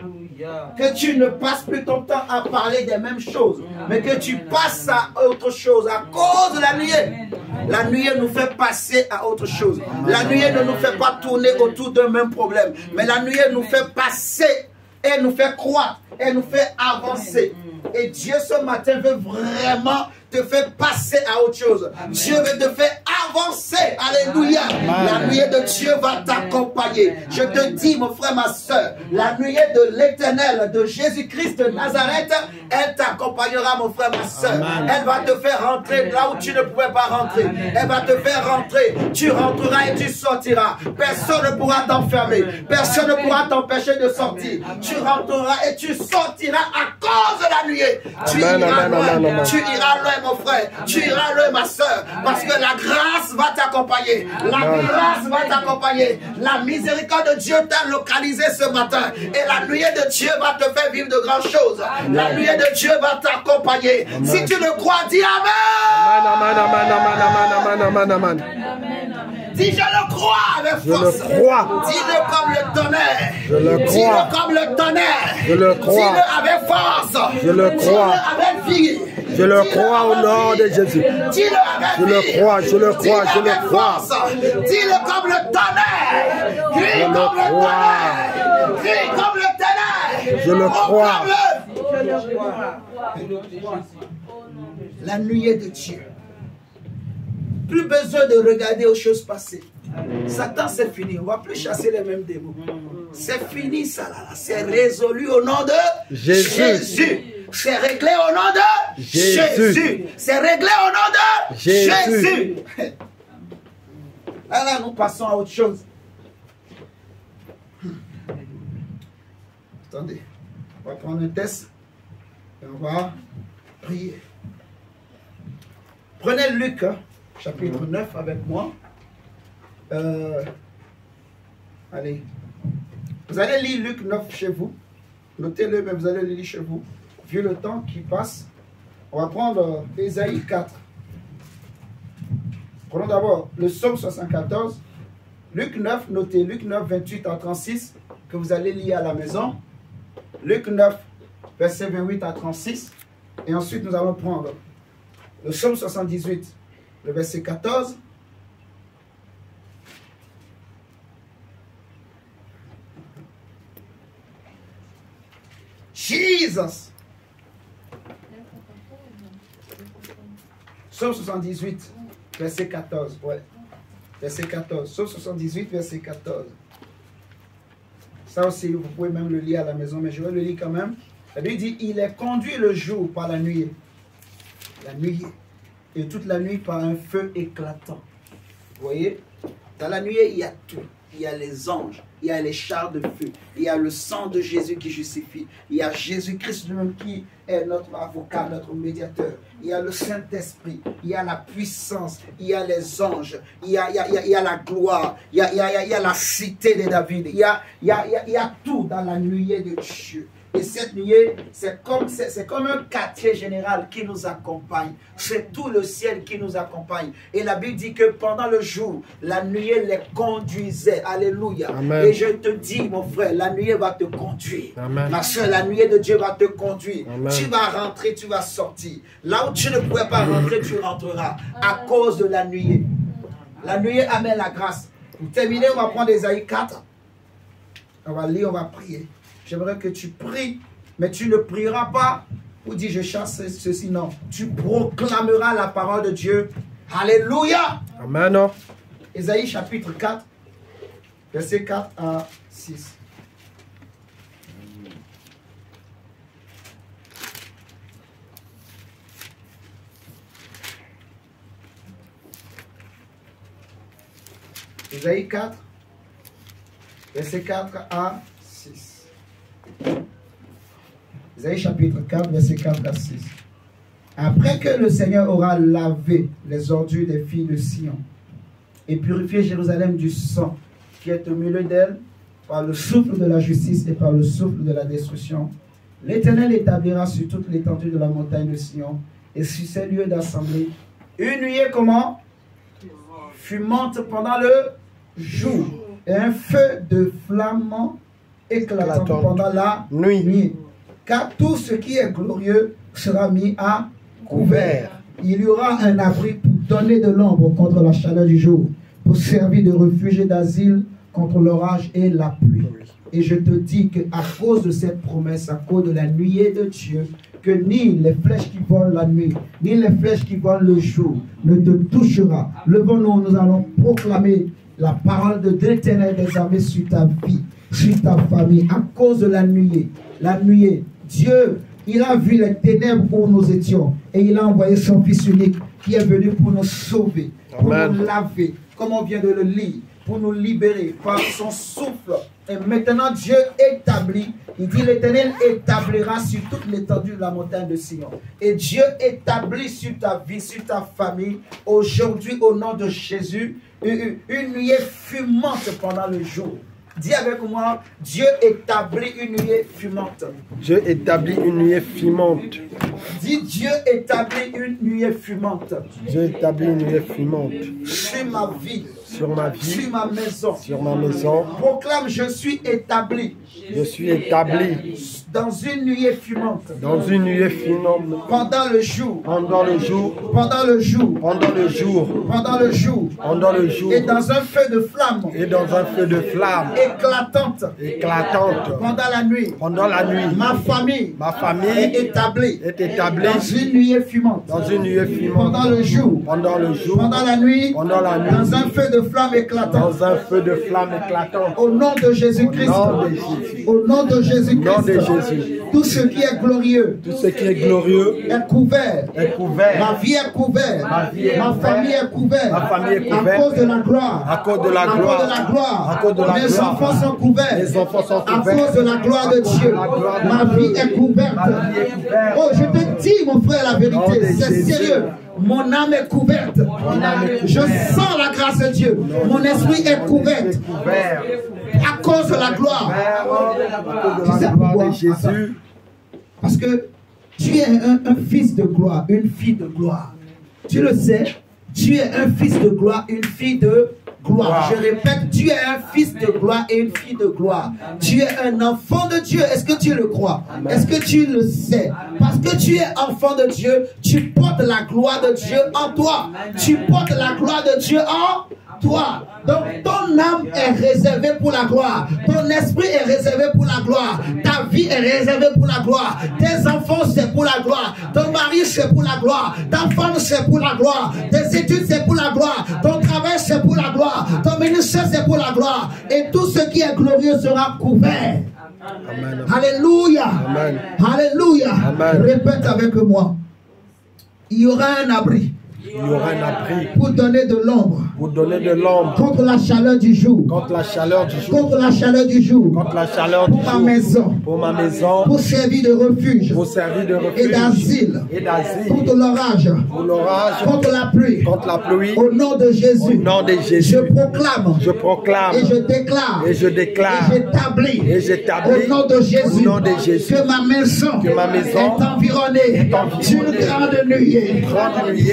Que tu ne passes plus ton temps à parler des mêmes choses, mais que tu passes à autre chose à cause de la nuée. La nuée nous fait passer à autre chose. La nuée ne nous fait pas tourner autour d'un même problème, mais la nuée nous fait passer et nous fait croître et nous fait avancer. Et Dieu ce matin veut vraiment te faire passer à autre chose. Amen. Dieu veut te faire avancer. Alléluia. La nuée de Dieu va t'accompagner. Je te dis, mon frère, ma soeur, la nuée de l'Éternel, de Jésus-Christ de Nazareth, elle t'accompagnera, mon frère, ma soeur. Elle va te faire rentrer là où tu ne pouvais pas rentrer. Elle va te faire rentrer. Tu rentreras et tu sortiras. Personne ne pourra t'enfermer. Personne ne pourra t'empêcher de sortir. Tu rentreras et tu sortiras à cause de la nuée. Tu iras loin. Tu iras loin, mon frère. Tu iras loin, ma soeur. Parce que la grâce va t'accompagner. La grâce va t'accompagner. La miséricorde de Dieu t'a localisé ce matin. Et la nuée de Dieu va te faire vivre de grandes choses. La nuée de Dieu va t'accompagner. Si tu le crois, dis Amen. Amen, amen, amen, amen. Dis je le crois avec force. Je le crois. Dis-le comme le tonnerre. Je le crois. Dis-le comme le tonnerre. Je le crois. Dis-le avec force. Je le crois. Dis-le avec vie. Je le crois au nom de Jésus. Dis-le avec Je le crois, je le crois, je le crois. Dis-le comme le tonnerre. Crie comme le tonnerre. Crie comme le tonnerre. Je le crois. La nuée de Dieu. Plus besoin de regarder aux choses passées. Satan, c'est fini. On ne va plus chasser les mêmes démons. C'est fini, ça là. C'est résolu au nom de Jésus. C'est réglé au nom de Jésus. C'est réglé au nom de Jésus. Là, nous passons à autre chose. Attendez. On va prendre un test. Et on va prier. Prenez Luc, chapitre 9 avec moi. Allez. Vous allez lire Luc 9 chez vous. Notez-le, mais vous allez le lire chez vous. Vu le temps qui passe, on va prendre Ésaïe 4. Prenons d'abord le psaume 74. Luc 9, notez Luc 9, 28 à 36, que vous allez lire à la maison. Luc 9, verset 28 à 36. Et ensuite, nous allons prendre le psaume 78, le verset 14. Jesus. Psaume 78, verset 14. Ouais. Verset 14. Psaume 78, verset 14. Ça aussi, vous pouvez même le lire à la maison, mais je vais le lire quand même. La Bible dit, il est conduit le jour par la nuée. La nuée. Et toute la nuit par un feu éclatant. Vous voyez? Dans la nuée, il y a tout. Il y a les anges, il y a les chars de feu, il y a le sang de Jésus qui justifie, il y a Jésus-Christ lui-même qui est notre avocat, notre médiateur, il y a le Saint-Esprit, il y a la puissance, il y a les anges, il y a la gloire, il y a la cité de David, il y a tout dans la nuée de Dieu. Et cette nuée, c'est comme un quartier général qui nous accompagne. C'est tout le ciel qui nous accompagne. Et la Bible dit que pendant le jour, la nuée les conduisait. Alléluia. Amen. Et je te dis, mon frère, la nuée va te conduire. Amen. Ma soeur, la nuée de Dieu va te conduire. Amen. Tu vas rentrer, tu vas sortir. Là où tu ne pouvais pas rentrer, tu rentreras. À cause de la nuée. La nuée amène la grâce. Pour terminer, on va prendre Ésaïe 4. On va lire, on va prier. J'aimerais que tu pries, mais tu ne prieras pas ou dis je chasse ceci, non. Tu proclameras la parole de Dieu. Alléluia. Amen. Ésaïe chapitre 4, verset 4 à 6. Ésaïe 4, verset 4 à 6. Ésaïe chapitre 4, verset 4 à 6. Après que le Seigneur aura lavé les ordures des filles de Sion et purifié Jérusalem du sang qui est au milieu d'elle par le souffle de la justice et par le souffle de la destruction, l'Éternel établira sur toute l'étendue de la montagne de Sion et sur ces lieux d'assemblée une nuée comment? Fumante pendant le jour et un feu de flamme éclatant pendant la nuit. Car tout ce qui est glorieux sera mis à couvert. Il y aura un abri pour donner de l'ombre contre la chaleur du jour, pour servir de refuge et d'asile contre l'orage et la pluie. Et je te dis qu'à cause de cette promesse, à cause de la nuée de Dieu, que ni les flèches qui volent la nuit, ni les flèches qui volent le jour ne te touchera. Levons-nous, nous allons proclamer la parole de l'Éternel des armées sur ta vie, sur ta famille, à cause de la nuée. La nuée, Dieu, il a vu les ténèbres où nous étions et il a envoyé son Fils unique qui est venu pour nous sauver, pour nous laver, comme on vient de le lire, pour nous libérer par son souffle. Et maintenant Dieu établit, il dit l'Éternel établira sur toute l'étendue de la montagne de Sion. Et Dieu établit sur ta vie, sur ta famille, aujourd'hui au nom de Jésus, une nuée fumante pendant le jour. Dis avec moi, Dieu établit une nuée fumante. Dieu établit une nuée fumante. Dis Dieu établit une nuée fumante. Dieu établit une nuée fumante. Sur ma vie. Sur ma vie. Sur ma maison. Sur ma maison. Proclame, je suis établi. Je suis établi. Dans une nuée fumante. Dans une nuée fumante. Pendant le jour. Pendant le jour. Pendant le jour. Pendant le jour. Pendant le jour. Pendant le jour. Et dans un feu de flamme. Et dans un feu de flamme. Éclatante. Éclatante. Pendant la nuit. Pendant la nuit. Ma famille. Ma famille est établie. Est établie. Dans une nuée fumante. Dans une nuée fumante. Pendant le jour. Pendant le jour. Pendant la nuit. Pendant la nuit. Dans un feu de flamme éclatante. Dans un feu de flamme éclatante. Au nom de Jésus-Christ. Au nom de Jésus-Christ. Tout ce qui est glorieux. Tout ce qui est glorieux est couvert. Est couvert. Ma vie est couverte. Ma famille est couverte. Ma famille est couverte. À cause de la gloire. À cause de la gloire. À cause de la gloire. À cause de la gloire. Mes enfants sont couverts. Les enfants sont couverts. À cause de la gloire de Dieu. Ma vie est couverte. Oh, je te dis, mon frère, la vérité. C'est sérieux. Mon âme est couverte. Je sens la grâce de Dieu. Mon esprit est couvert. À cause de la gloire. Tu sais pourquoi? Jésus. Parce que tu es un fils de gloire, une fille de gloire. Tu le sais, tu es un fils de gloire, une fille de gloire. Je répète, tu es un fils de gloire et une fille de gloire. Tu es un enfant de Dieu. Est-ce que tu le crois? Est-ce que tu le sais? Parce que tu es enfant de Dieu, tu portes la gloire de Dieu en toi. Tu portes la gloire de Dieu en toi. Donc ton âme est réservée pour la gloire. Ton esprit est réservé pour la gloire. Ta vie est réservée pour la gloire. Tes enfants c'est pour la gloire. Ton mari c'est pour la gloire. Ta femme c'est pour la gloire. Tes études c'est pour la gloire. Ton travail c'est pour la gloire. Ton ministère c'est pour la gloire. Et tout ce qui est glorieux sera couvert. Amen. Alléluia. Amen. Alléluia. Amen. Répète avec moi. Il y aura un abri. Il y aura un abri. Pour donner de l'ombre. Pour donner de l'ombre. Contre la chaleur du jour. Contre la chaleur du jour. Contre la chaleur du jour. Contre la chaleur du jour. Pour ma maison. Pour ma maison. Pour servir de refuge. Pour servir de refuge. Et d'asile. Et d'asile. Contre l'orage. Pour l'orage. Contre la pluie. Contre la pluie. Au nom de Jésus. Au nom de Jésus. Je proclame. Je proclame. Et je déclare. Et je déclare. Et j'établis. Et j'établis. Au nom de Jésus. Au nom de Jésus. Que ma maison. Que ma maison. Est environnée. D'une grande nuée.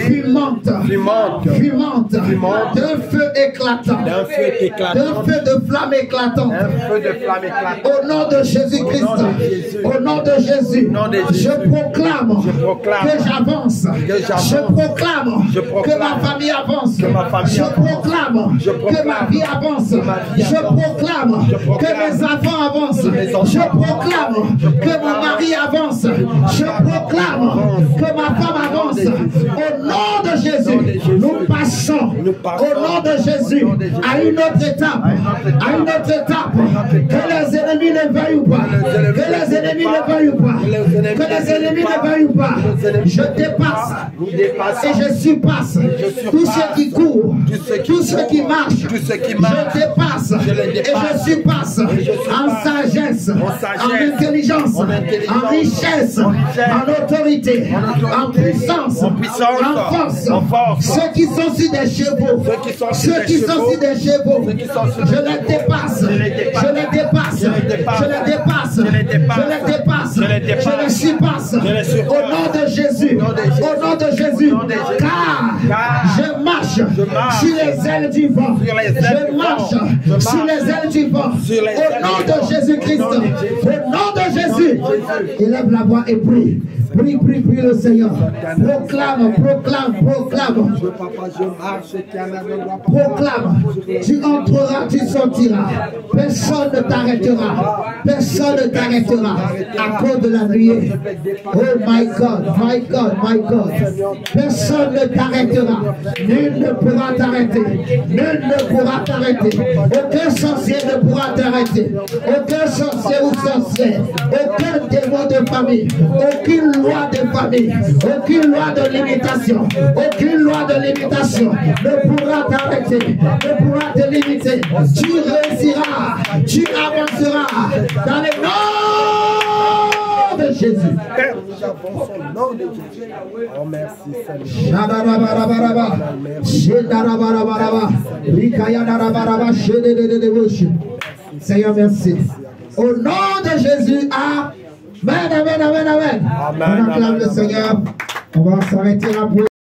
Fumante. Fumante. Fumante. D'un feu éclatant. D'un feu éclatant. D'un feu de flamme éclatante. Un feu de flamme éclatante. Au nom de Jésus-Christ. Au nom de Jésus. Je proclame. Que j'avance. Je proclame. Que ma famille avance. Je proclame. Que ma vie avance. Je proclame. Que mes enfants avancent. Je proclame. Que mon mari avance. Je proclame. Que ma femme avance. Au nom de Jésus. Nous passons. Au nom de Jésus. À une autre étape. À une autre étape. Que les ennemis ne veuillent pas. Que les ennemis ne veuillent pas. Que les ennemis ne veuillent pas. Je dépasse. Et je surpasse. Tous ceux qui courent. Tous ceux qui marchent. Je dépasse. Et je surpasse. En sagesse. En intelligence. En richesse. En autorité. En puissance. En force. Ceux qui sont sur des chevaux. Ceux qui sont sur des chevaux. Je les dépasse. Je les dépasse. Je les dépasse. Je les dépasse. Je les surpasse. Au nom de Jésus. Au nom de Jésus. Car je marche sur les ailes du vent. Je marche sur les ailes du vent. Au nom de Jésus-Christ. Au nom de Jésus. Élève la voix et prie. Prie, prie, prie le Seigneur. Proclame, proclame, proclame. Proclame. Tu entreras, tu sortiras. Personne ne t'arrêtera. Personne ne t'arrêtera à cause de la nuée. Oh my God, my God, my God. Personne ne t'arrêtera. Nul ne pourra t'arrêter. Nul ne pourra t'arrêter. Aucun sorcier ne pourra t'arrêter. Aucun sorcier ou sorcière. Aucun démon de famille. Aucune loi de famille. Aucune loi de limitation. Aucune loi de limitation ne pourra t'arrêter. Ne pourra te limiter. Tu réussiras. Tu avanceras dans le nom de Jésus. Oh, merci Seigneur, merci. Au nom de Jésus, amen, amen, amen, amen. On acclame le Seigneur. On va s'arrêter là pour